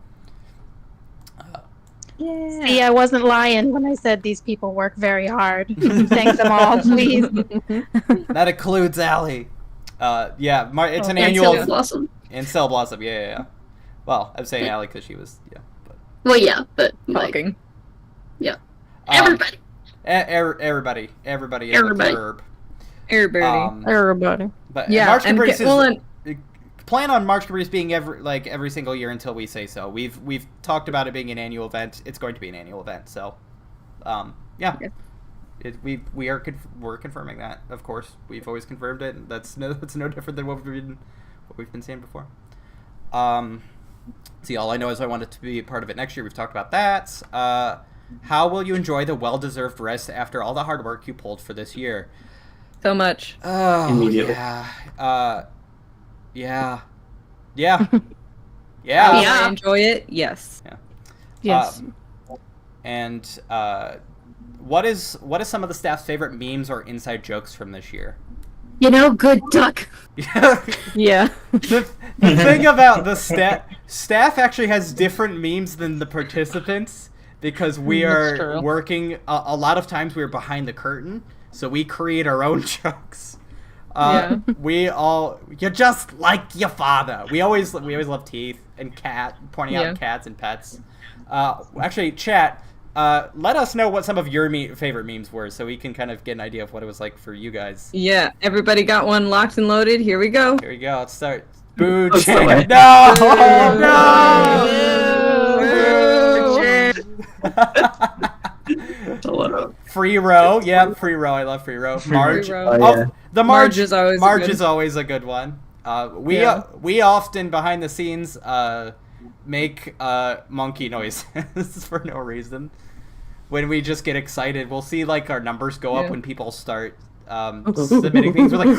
See, I wasn't lying when I said these people work very hard. Thank them all, please. that includes Allie. It's an And annual Cell Blossom. and Cell Blossom. Yeah. Well, I'm saying Allie because she was But, Well, yeah, but like, Talking. everybody. Everybody in the curb. Everybody. But Yeah, March and Caprice well, plan on March Caprice being every single year until we say so. We've talked about it being an annual event. It's going to be an annual event. So, we're confirming that. Of course, we've always confirmed it. That's no different than what we've been saying before. See, all I know is I wanted to be a part of it next year. We've talked about that. How will you enjoy the well-deserved rest after all the hard work you pulled for this year? So much. Oh, Immediately. Yeah. I enjoy it. Yes. Yes. And what is some of the staff's favorite memes or inside jokes from this year? Good duck. Yeah. The thing about the staff actually has different memes than the participants because we are true. working. A lot of times we're behind the curtain, so we create our own jokes. You're just like your father. We always love teeth and pointing out cats and pets. Actually, chat. Let us know what some of your favorite memes were, so we can kind of get an idea of what it was like for you guys. Yeah. Everybody got one locked and loaded. Here we go. Here we go. Let's start. Boo! Oh, sorry. No! No! Free row. Yeah, free row. I love free row. Marge. row. Oh, yeah. The Marge is always always a good one. We often behind the scenes make monkey noises for no reason. When we just get excited, we'll see like our numbers go up when people start submitting things. We're like,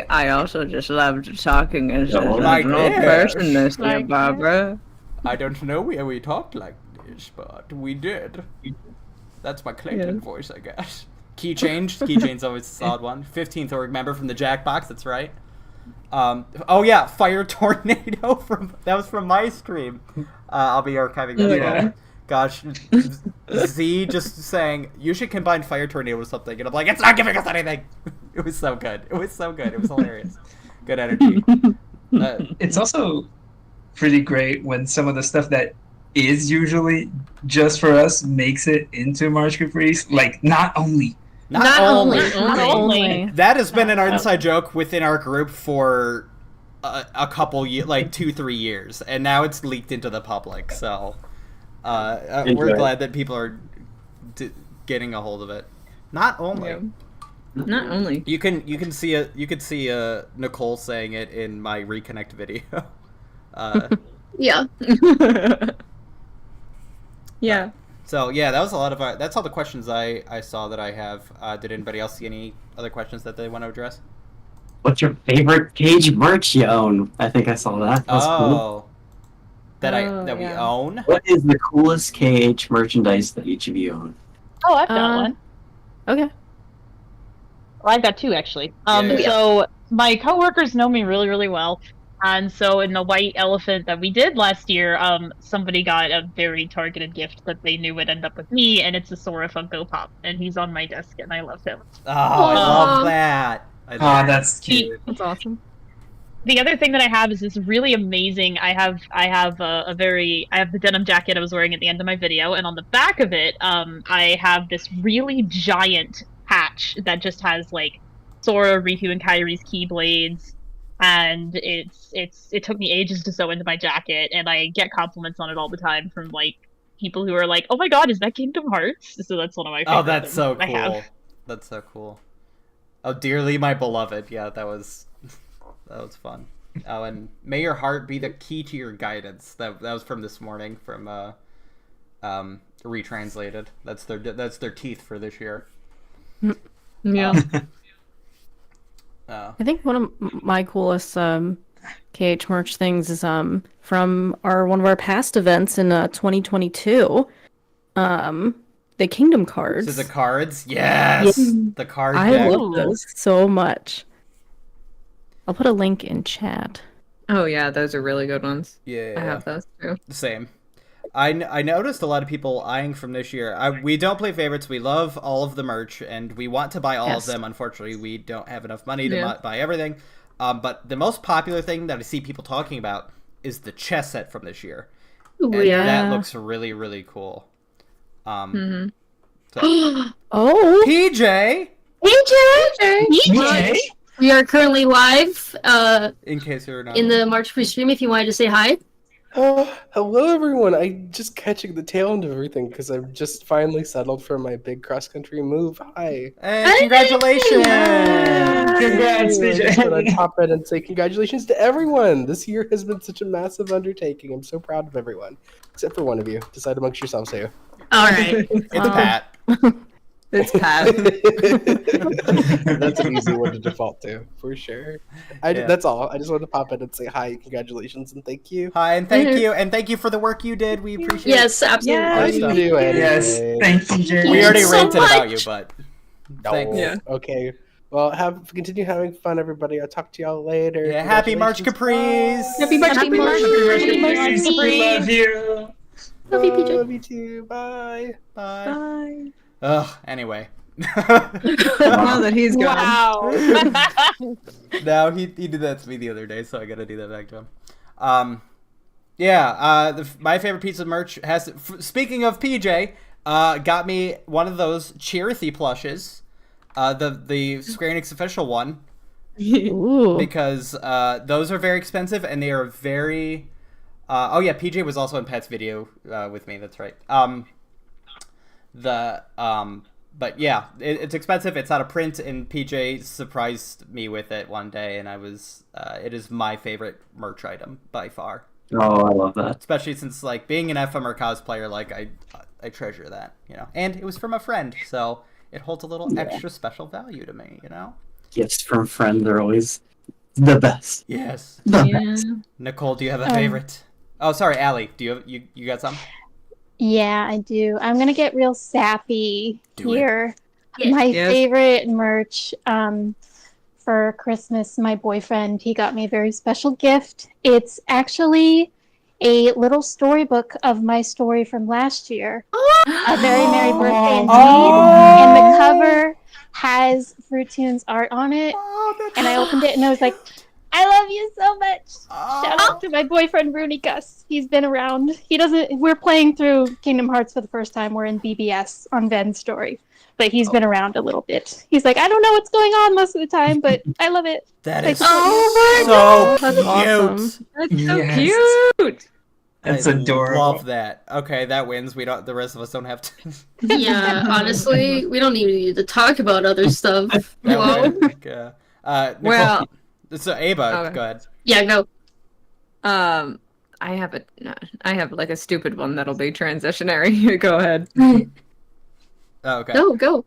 I also just loved talking as a Like normal this. person this year, Like Barbara. I don't know where we talked like this, but we did. That's my Clayton voice, I guess. Keychain's always a solid one. 15th org member from the Jackbox, that's right. Fire Tornado that was from my stream. I'll be archiving that. Yeah. Gosh, Z just saying you should combine Fire Tornado with something, and I'm like, it's not giving us anything. It was so good. It was hilarious. Good energy. It's also pretty great when some of the stuff that is usually just for us makes it into March Caprice. Like, not only. Not only. That has been an inside joke within our group for a couple years, like 2-3 years, and now it's leaked into the public. So we're glad that people are getting a hold of it. Not only. You can see Nicole saying it in my Reconnect video. Yeah. Yeah. So yeah, that was a lot of that's all the questions I saw that I have. Did anybody else see any other questions that they want to address? What's your favorite Cage merch you own? I think I saw that. That's cool. We own. What is the coolest Cage merchandise that each of you own? Oh, I've got one. Okay. Well, I've got two actually. Yeah. So my coworkers know me really, really well. And so in the white elephant that we did last year, somebody got a very targeted gift that they knew would end up with me, and it's a Sora Funko Pop, and he's on my desk, and I love him. Oh, I love Aw. that. I Oh, love that's cute. That's awesome. The other thing that I have is this really amazing. I have the denim jacket I was wearing at the end of my video, and on the back of it, I have this really giant patch that just has like Sora, Riku, and Kairi's keyblades, and it took me ages to sew into my jacket, and I get compliments on it all the time from like people who are like, "Oh my god, is that Kingdom Hearts?" So that's one of my favorite Oh, that's things so that I have. cool. That's so cool. Oh, dearly my beloved. Yeah, that was fun. Oh, and may your heart be the key to your guidance. That was from this morning from retranslated. That's their teeth for this year. Yeah. I think one of my coolest KH merch things is from one of our past events in 2022. The Kingdom cards. So the cards, yes, the card I deck. love those so much. I'll put a link in chat. Oh yeah, those are really good ones. Yeah, I have those too. same. I noticed a lot of people eyeing from this year. We don't play favorites. We love all of the merch, and we want to buy all Yes. of them. Unfortunately, we don't have enough money to Yeah. buy everything. But the most popular thing that I see people talking about is the chess set from this year. Ooh, And yeah. that looks really, really cool. Mm-hmm. Oh, PJ, PJ! We are currently live in case you're not in the March free stream if you wanted to say hi. Hello everyone. I'm just catching the tail end of everything because I've just finally settled for my big cross-country move. Hi. Hey, congratulations! Congrats, I just PJ. want to pop in and say congratulations to everyone. This year has been such a massive undertaking. I'm so proud of everyone, except for one of you. Decide amongst yourselves who. All right. It's Pat. It's Pat. That's an easy one to default to, for sure. Yeah. That's all. I just wanted to pop in and say hi, congratulations, and thank you. Hi, and thank you for the work you did. We appreciate it. Yes, absolutely. Nice to do it. Yes, thanks, PJ. We already so ranted about you, much. but No. thanks. Yeah. Okay. Well, continue having fun, everybody. I'll talk to y'all later. Yeah, happy March Congratulations. Caprice! Happy March, Happy happy March. March. We love you. Love you, PJ. Love you too. Bye. Bye. Bye. Ugh, anyway. Now that he's gone. Wow. No, he did that to me the other day, so I gotta do that back to him. My favorite piece of merch speaking of PJ, got me one of those Cheerthy plushes, the Square Enix official one, ooh. because those are very expensive and they are very. PJ was also in Pat's video with me. That's right. But yeah, it's expensive. It's out of print, and PJ surprised me with it one day, and it is my favorite merch item by far. Oh, I love that. Especially since like being an FMR cosplayer, like I treasure that, and it was from a friend, so it holds a little extra special value to me, Gifts from friends are always the best. Yes. The Yeah. best. Nicole, do you have a favorite? Oh, sorry, Allie. Do you got some? Yeah, I do. I'm gonna get real sappy Do it. here. Yeah. My Yes. favorite merch for Christmas, my boyfriend, he got me a very special gift. It's actually a little storybook of my story from last year. A very merry birthday indeed. Oh. And the cover has Fruit Tunes art on it. Oh, that's And I opened it and I was like, I love you so much. Shout Oh. out to my boyfriend Bruni Gus. He's been around. We're playing through Kingdom Hearts for the first time. We're in BBS on Ven's story. But he's been around a little bit. He's like, I don't know what's going on most of the time, but I love it. That is Oh so That's cute. awesome. That's so Yes. cute. That's I adorable. Love that. Okay, that wins. The rest of us don't have to. Yeah, honestly, we don't even need to talk about other stuff. That Wow. would, like, Nicole, Well- so Ava, Okay. go ahead. Yeah, no. I have like a stupid one that'll be transitionary. Go ahead. Oh, okay. Go.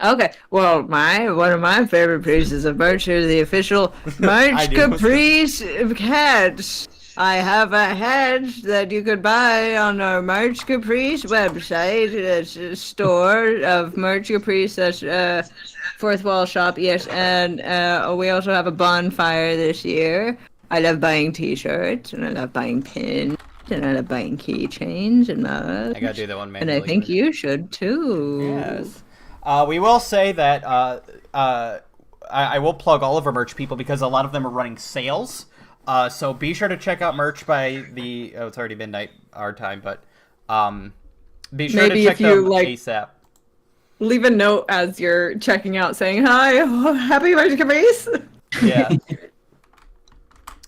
Okay. Well, one of my favorite pieces of merch is the official I March knew. Caprice hat. I have a hat that you could buy on our March Caprice website. It's a store of March Caprice that's fourth wall shop, yes, and we also have a bonfire this year. I love buying T-shirts, and I love buying pins, and I love buying keychains and mugs. I gotta do that one And manually. I think you should too. Yes. We will say that I will plug all of our merch people because a lot of them are running sales. So be sure to check out merch by the. Oh, it's already midnight our time, but be sure Maybe to check if you, them like, ASAP. Leave a note as you're checking out saying, "Hi, happy March Caprice." Yeah.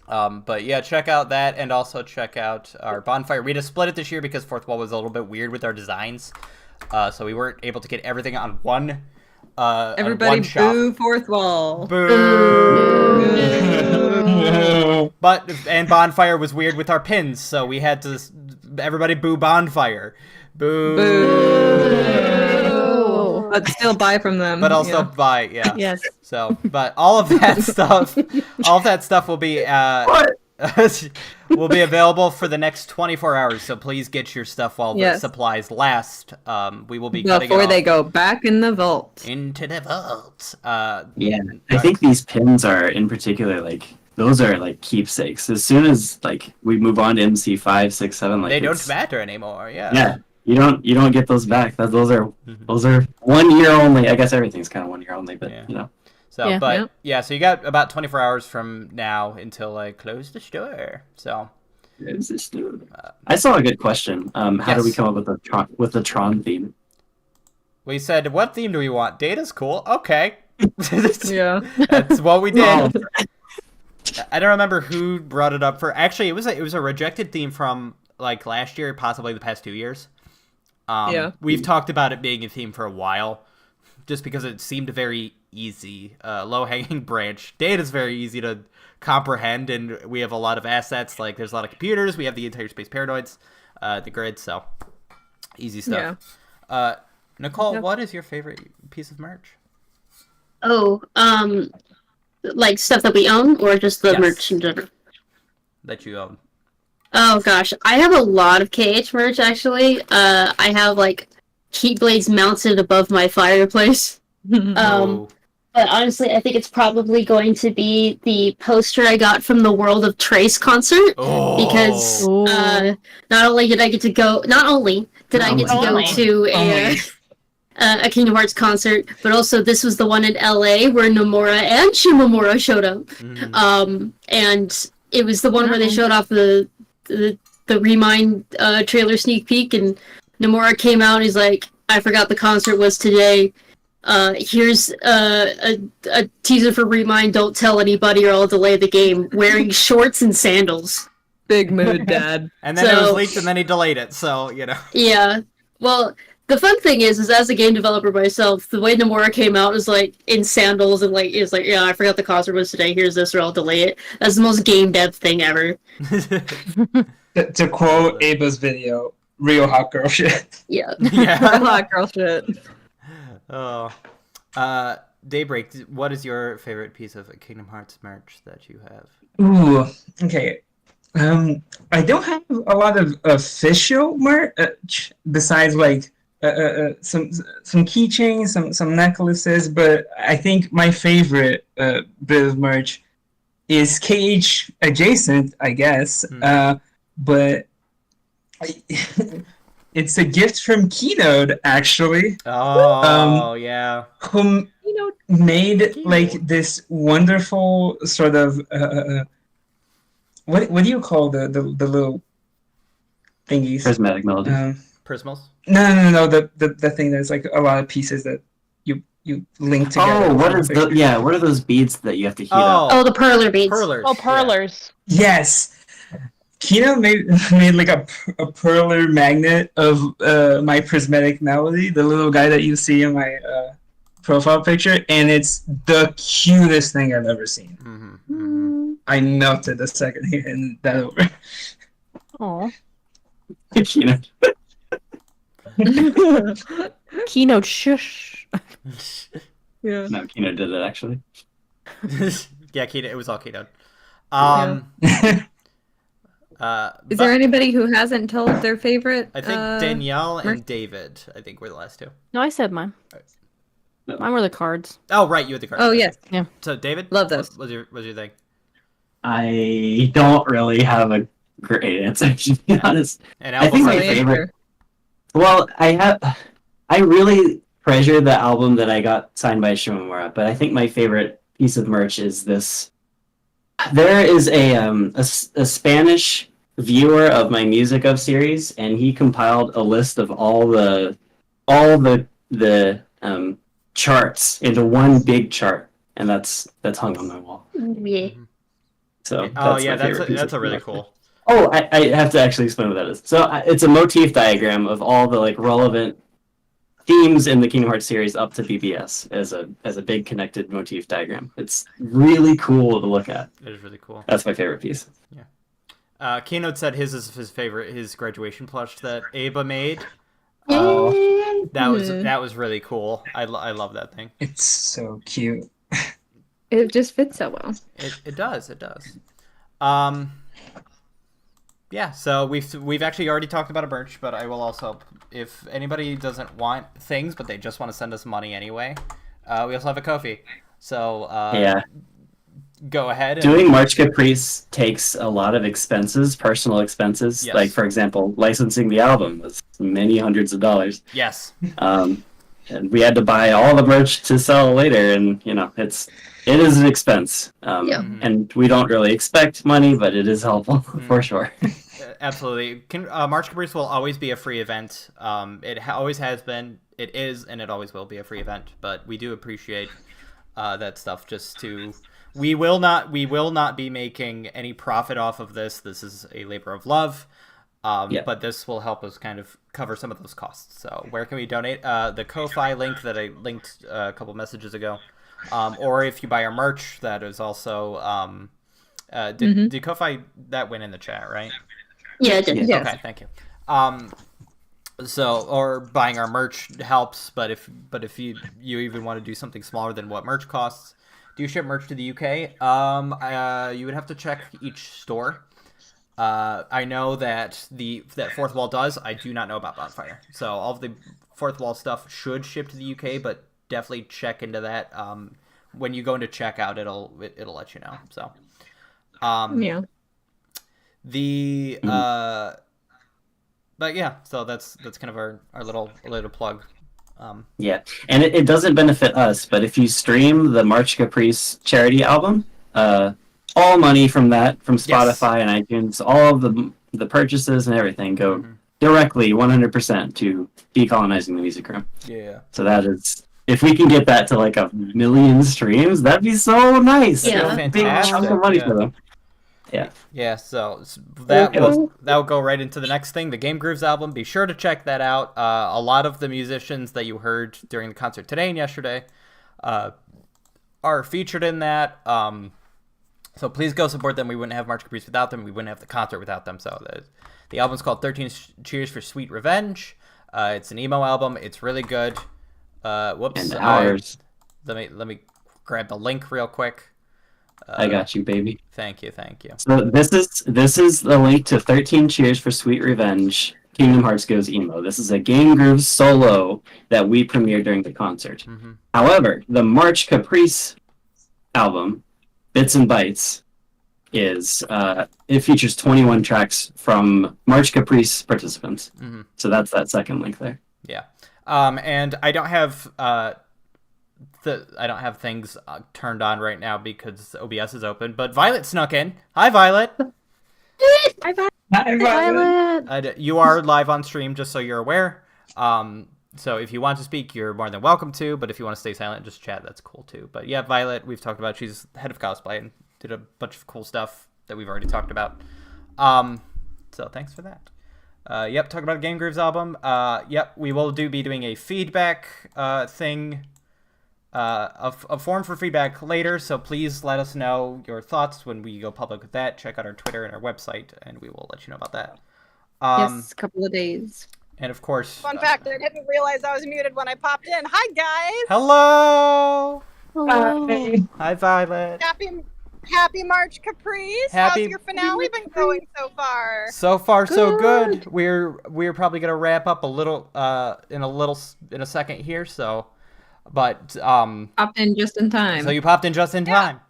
But yeah, check out that and also check out our bonfire. We just split it this year because Fourth Wall was a little bit weird with our designs. So we weren't able to get everything on one Everybody on one shop. boo fourth wall. Boo! But and bonfire was weird with our pins, so we had to everybody boo bonfire. Boo! Boo! But still buy from them. But also buy, yeah. Yes. So, but all of that stuff will be will be available for the next 24 hours. So please get your stuff while the supplies last. We will be cutting before it they go back in the vault. into the vault. Yeah, I think these pins are in particular like those are like keepsakes. As soon as like we move on to MC5, 6, 7, like they don't matter anymore. Yeah. Yeah. You don't get those back. Those are 1 year only. I guess everything's kind of 1 year only, but you know. So, so you got about 24 hours from now until I close the store. So, I saw a good question. How do we come up with the Tron theme? We said, what theme do we want? Data's cool. Okay. Yeah. That's what we did. I don't remember who brought it up for. Actually, it was a rejected theme from like last year, possibly the past 2 years. We've talked about it being a theme for a while, just because it seemed very easy, low-hanging branch. Data's very easy to comprehend, and we have a lot of assets. Like there's a lot of computers. We have the entire space paranoids, the grid. So easy stuff. Yeah. Nicole, what is your favorite piece of merch? Oh, like stuff that we own, or just the merch in general? That you own. Oh gosh, I have a lot of KH merch actually. I have like heat blades mounted above my fireplace. But honestly, I think it's probably going to be the poster I got from the World of Trace concert because not only did I get to go to a Kingdom Hearts concert, but also this was the one in LA where Nomura and Shimomura showed up. And it was the one where they showed off the Remind trailer sneak peek, and Nomura came out and he's like, I forgot the concert was today. Here's a teaser for Remind, don't tell anybody or I'll delay the game, wearing shorts and sandals. Big mood, Dad. And then it was leaked and then he delayed it, so, you know. Yeah. Well, the fun thing is as a game developer myself, the way Nomura came out was like in sandals and like, it's like, yeah, I forgot the concert was today, here's this or I'll delay it. That's the most game dev thing ever. To quote Ava's video, real hot girl shit. Yeah. Real hot girl shit. Oh. Daybreak, what is your favorite piece of Kingdom Hearts merch that you have? Ooh, okay. I don't have a lot of official merch besides like some keychains, some necklaces, but I think my favorite bit of merch is KH adjacent, I guess. But it's a gift from Keynote, actually. Oh, yeah. Who made like this wonderful sort of what do you call the little thingies? Prismatic melodies. Prismals? No. The thing that's like a lot of pieces that you link together. Oh, what are those beads that you have to heat up? Oh, the perler beads. Perlers. Oh, perlers. Yeah. Yes. Kino made like a perler magnet of my prismatic melody, the little guy that you see in my profile picture, and it's the cutest thing I've ever seen. I melted the second he handed that over. Aw. Keynote. Keynote shush. Yeah. No, Keynote did it actually. Yeah, Keynote. It was all Keynote. Is there anybody who hasn't told their favorite? I think Danielle and David, I think, were the last two. No, I said mine. Mine were the cards. Oh, right, you had the card. Oh yes, So, David, love those. What was your thing? I don't really have a great answer, to be honest. And I think album my art? favorite. Well, I really treasure the album that I got signed by Shimomura, but I think my favorite piece of merch is this. There is a Spanish viewer of my Music of series, and he compiled a list of all the charts into one big chart, and that's hung on my wall. Yeah. So Oh, that's yeah, my favorite piece that's of a really merch. cool. Oh, I have to actually explain what that is. So it's a motif diagram of all the like relevant themes in the Kingdom Hearts series up to BBS as a big connected motif diagram. It's really cool to look at. It is really cool. That's my favorite piece. Keynote said his is his favorite, his graduation plush that Aba made. Oh, That was really cool. I love that thing. It's so cute. It just fits so well. It does. Yeah, so we've actually already talked about a merch, but I will also, if anybody doesn't want things but they just want to send us money anyway, we also have a Ko-fi. So yeah. Go ahead. Doing March Caprice takes a lot of expenses, personal expenses. Yes. Like, for example, licensing the album was many hundreds of dollars. Yes. And we had to buy all the merch to sell later, and it is an expense. And we don't really expect money, but it is helpful for sure. Absolutely. March Caprice will always be a free event. It always has been. It is, and it always will be a free event. But we do appreciate that stuff. We will not be making any profit off of this. This is a labor of love. But this will help us kind of cover some of those costs. So where can we donate? The Ko-Fi link that I linked a couple messages ago. Or if you buy our merch, that is also... Did Ko-Fi, that went in the chat, right? Yeah, it did. Yes. Okay, thank you. Or buying our merch helps, but if you even want to do something smaller than what merch costs, do you ship merch to the UK? You would have to check each store. I know that that Fourth Wall does. I do not know about Bonfire. So all of the Fourth Wall stuff should ship to the UK, but definitely check into that. When you go into checkout, it'll let you know. So, but yeah, so that's kind of our little plug. Yeah, and it doesn't benefit us, but if you stream the March Caprice charity album, all money from Spotify and iTunes, all of the purchases and everything go directly 100% to decolonizing the music room. Yeah. So that is, if we can get that to like 1 million streams, that'd be so nice. Yeah. That's a big chunk of money for them. Yeah, so that will go right into the next thing, the Game Grooves album. Be sure to check that out. A lot of the musicians that you heard during the concert today and yesterday are featured in that. So please go support them. We wouldn't have March Caprice without them. We wouldn't have the concert without them. So the album's called 13 Cheers for Sweet Revenge. It's an emo album. It's really good. And ours. Let me grab the link real quick. I got you, baby. Thank you. So this is the link to 13 Cheers for Sweet Revenge. Kingdom Hearts Goes Emo. This is a Game Grooves solo that we premiered during the concert. However, the March Caprice album, Bits and Bytes, it features 21 tracks from March Caprice participants. So that's that second link there. Yeah. And I don't have things turned on right now because OBS is open, but Violet snuck in. Hi, Violet. Hi, Violet. Hi, Violet. You are live on stream, just so you're aware. So if you want to speak, you're more than welcome to, but if you want to stay silent and just chat, that's cool too. But yeah, Violet, we've talked about, she's head of cosplay and did a bunch of cool stuff that we've already talked about. So thanks for that. Talk about a Game Grooves album. We will be doing a feedback thing, a form for feedback later, so please let us know your thoughts when we go public with that. Check out our Twitter and our website, and we will let you know about that. Yes, a couple of days. And of course... Fun fact, I didn't realize I was muted when I popped in. Hi, guys! Hello! Hello. Hi, Violet. Happy March Caprice! How's your finale been going so far? So far, so good. We're probably gonna wrap up a little in a second here. So, But Popped in just in time. So you popped in just in time.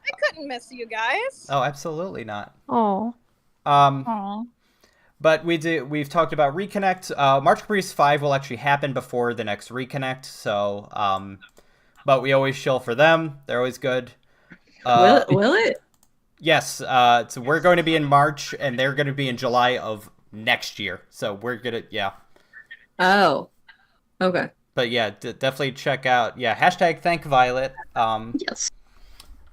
I couldn't miss you guys. Oh, absolutely not. Oh. Aw. But we've talked about Reconnect. March Caprice 5 will actually happen before the next Reconnect, so but we always chill for them. They're always good. Will it? Yes, so we're going to be in March, and they're going to be in July of next year. So we're gonna, yeah. Oh, okay. But yeah, definitely check out, hashtag thank Violet. Yes.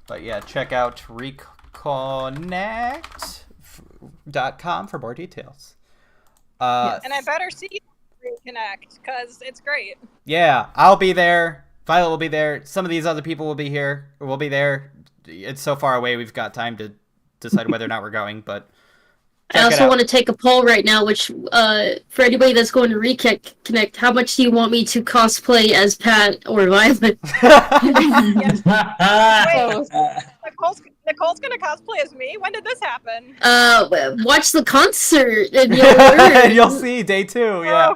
But yeah, check out reconnect.com for more details. And I better see you reconnect because it's great. Yeah, I'll be there. Violet will be there. Some of these other people will be here. We'll be there. It's so far away, we've got time to decide whether or not we're going, but I also want to take a poll right now, which, for anybody that's going to Reconnect, how much do you want me to cosplay as Pat or Violet? Nicole's gonna cosplay as me? When did this happen? Watch the concert and you'll learn. You'll see, day 2, yeah.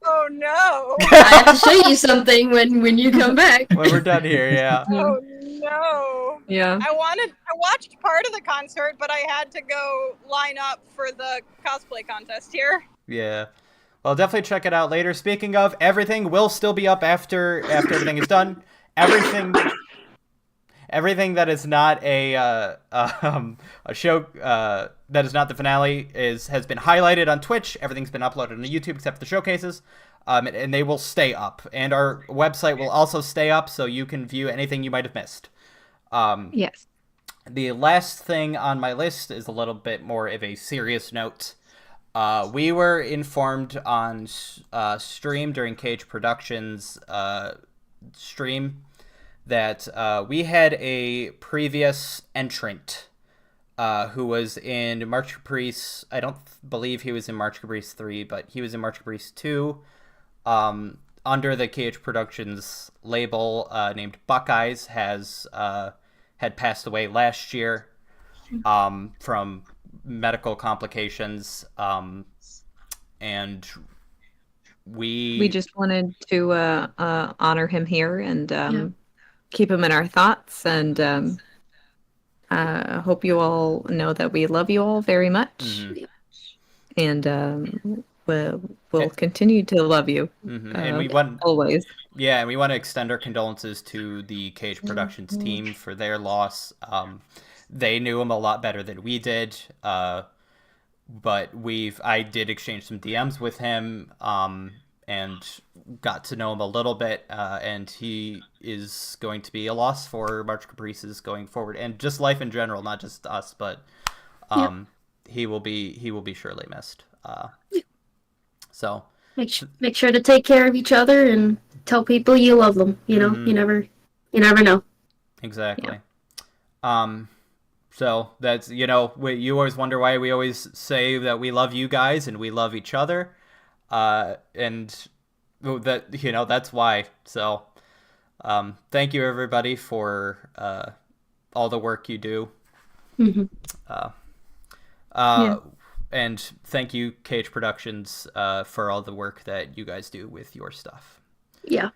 Oh no! I have to show you something when you come back. When we're done here, yeah. Oh no! Yeah. I watched part of the concert, but I had to go line up for the cosplay contest here. Yeah. Well, definitely check it out later. Speaking of, everything will still be up after everything is done. Everything that is not a show that is not the finale has been highlighted on Twitch. Everything's been uploaded on YouTube except for the showcases, and they will stay up. And our website will also stay up, so you can view anything you might have missed. Yes. The last thing on my list is a little bit more of a serious note. We were informed on stream during Cage Productions stream that we had a previous entrant who was in March Caprice. I don't believe he was in March Caprice 3, but he was in March Caprice 2 under the KH Productions label, named Buckeyes, had passed away last year from medical complications, and we just wanted to honor him here and keep him in our thoughts, and hope you all know that we love you all very much. Mm-hmm. And we'll continue to love you. Mm-hmm. And we want always. Yeah, and we want to extend our condolences to the Cage Productions team for their loss. They knew him a lot better than we did, but I did exchange some DMs with him, and got to know him a little bit, and he is going to be a loss for March Caprices going forward, and just life in general, not just us, but he will be surely missed. So make sure to take care of each other and tell people you love them. You know, you never know. Exactly. Yeah. So that's, you always wonder why we always say that we love you guys and we love each other. And that, that's why. So, thank you everybody for, all the work you do. Mm-hmm. And thank you, Cage Productions, for all the work that you guys do with your stuff. Yeah.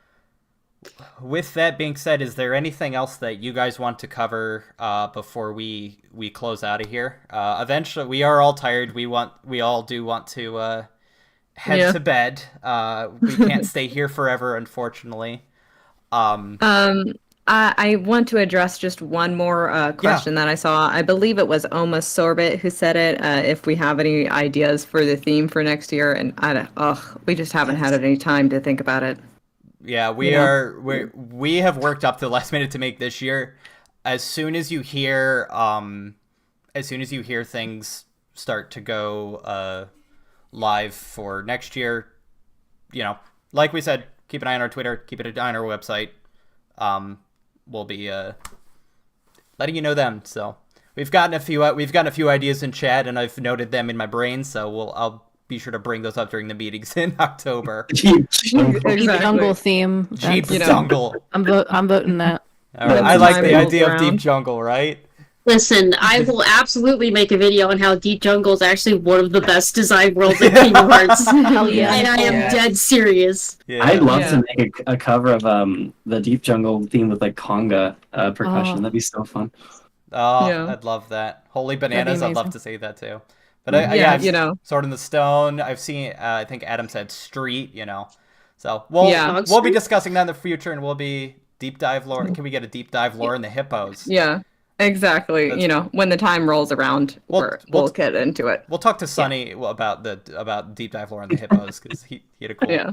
With that being said, is there anything else that you guys want to cover before we close out of here? Eventually, we are all tired. We all do want to head to bed. We can't stay here forever, unfortunately. I want to address just one more question that I saw. I believe it was Oma Sorbet who said it. If we have any ideas for the theme for next year, and we just haven't had any time to think about it. Yeah, we have worked up to the last minute to make this year. As soon as you hear things start to go live for next year, like we said, keep an eye on our Twitter, keep an eye on our website. We'll be letting you know them. So we've gotten a few ideas in chat, and I've noted them in my brain. So I'll be sure to bring those up during the meetings in October. Jeep jungle theme. Jeep jungle. I'm voting that. All right. I like the idea of deep jungle, right? Listen, I will absolutely make a video on how Deep Jungle is actually one of the best designed worlds in Kingdom Hearts. Hell yeah. And I am dead serious. Yeah. I'd love to make a cover of the Deep Jungle theme with like conga percussion. Oh. That'd be so fun. Oh, Yeah. I'd love that. Holy bananas! I'd love amazing. to see that too. But Yeah, I've you know. Sword in the Stone. I've seen. I think Adam said Street. You know, so we'll Yeah. we'll be discussing that in the future, and we'll be deep dive lore. Can we get a deep dive lore in the hippos? Yeah, exactly. That's You know, when the time rolls around, We'll- we'll get into it. We'll talk to Sunny about deep dive lore in the hippos because he had a cool. Yeah.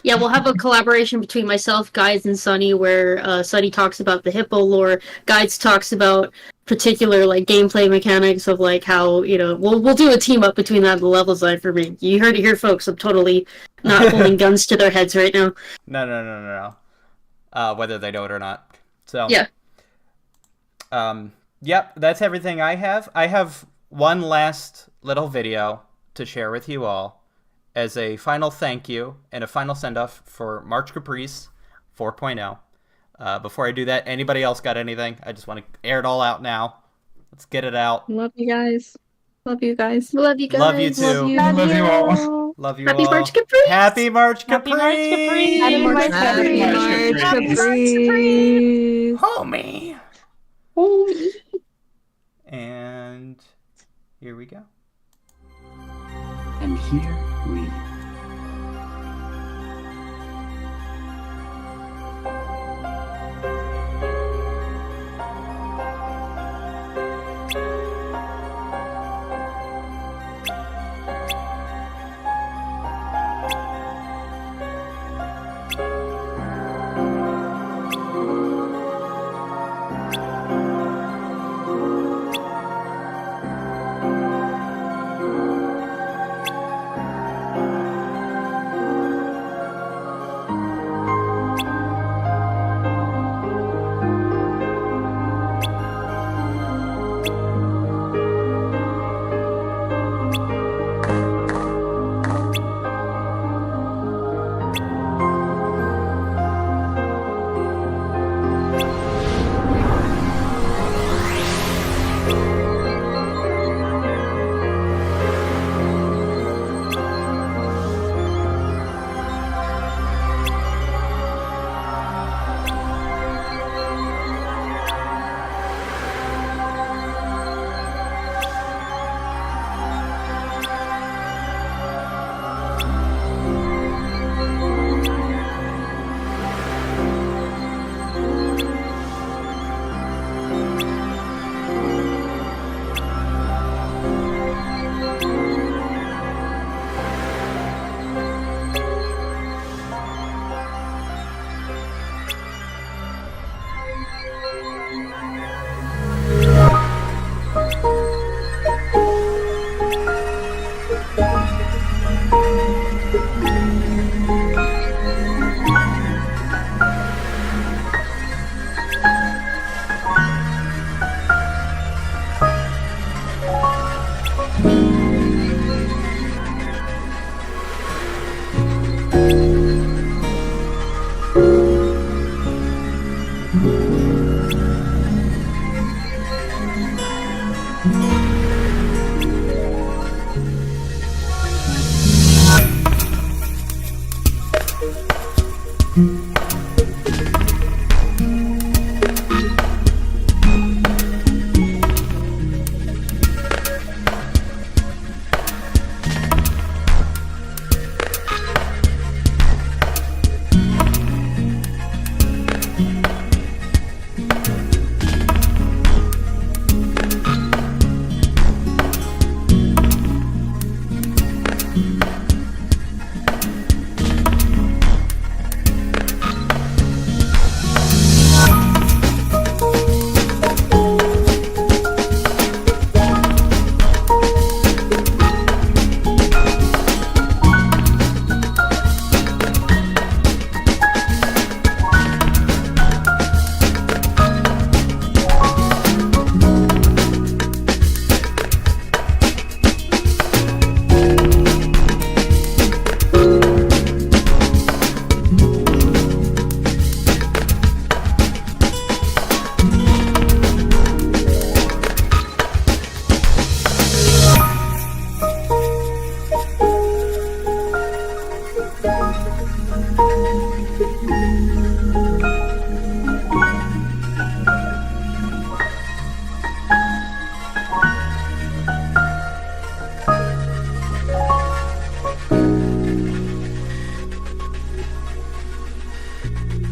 Yeah, we'll have a collaboration between myself, Guides, and Sunny, where Sunny talks about the hippo lore, Guides talks about particular like gameplay mechanics of like how we'll do a team up between that and the level design for me. You heard it here, folks. I'm totally not holding guns to their heads right now. No. Whether they know it or not. So Yeah. Yep, that's everything I have. I have one last little video to share with you all as a final thank you and a final send-off for March Caprice 4.0. Before I do that, anybody else got anything? I just want to air it all out now. Let's get it out. Love you guys. Love you guys. Love you guys. Love you too. Love you all. Love you Happy all. March Caprice. Happy March Happy Caprice. March Caprice. Happy March Happy Caprice. March Caprice. Homie. Oh. And here we go. And here we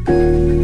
Thank you.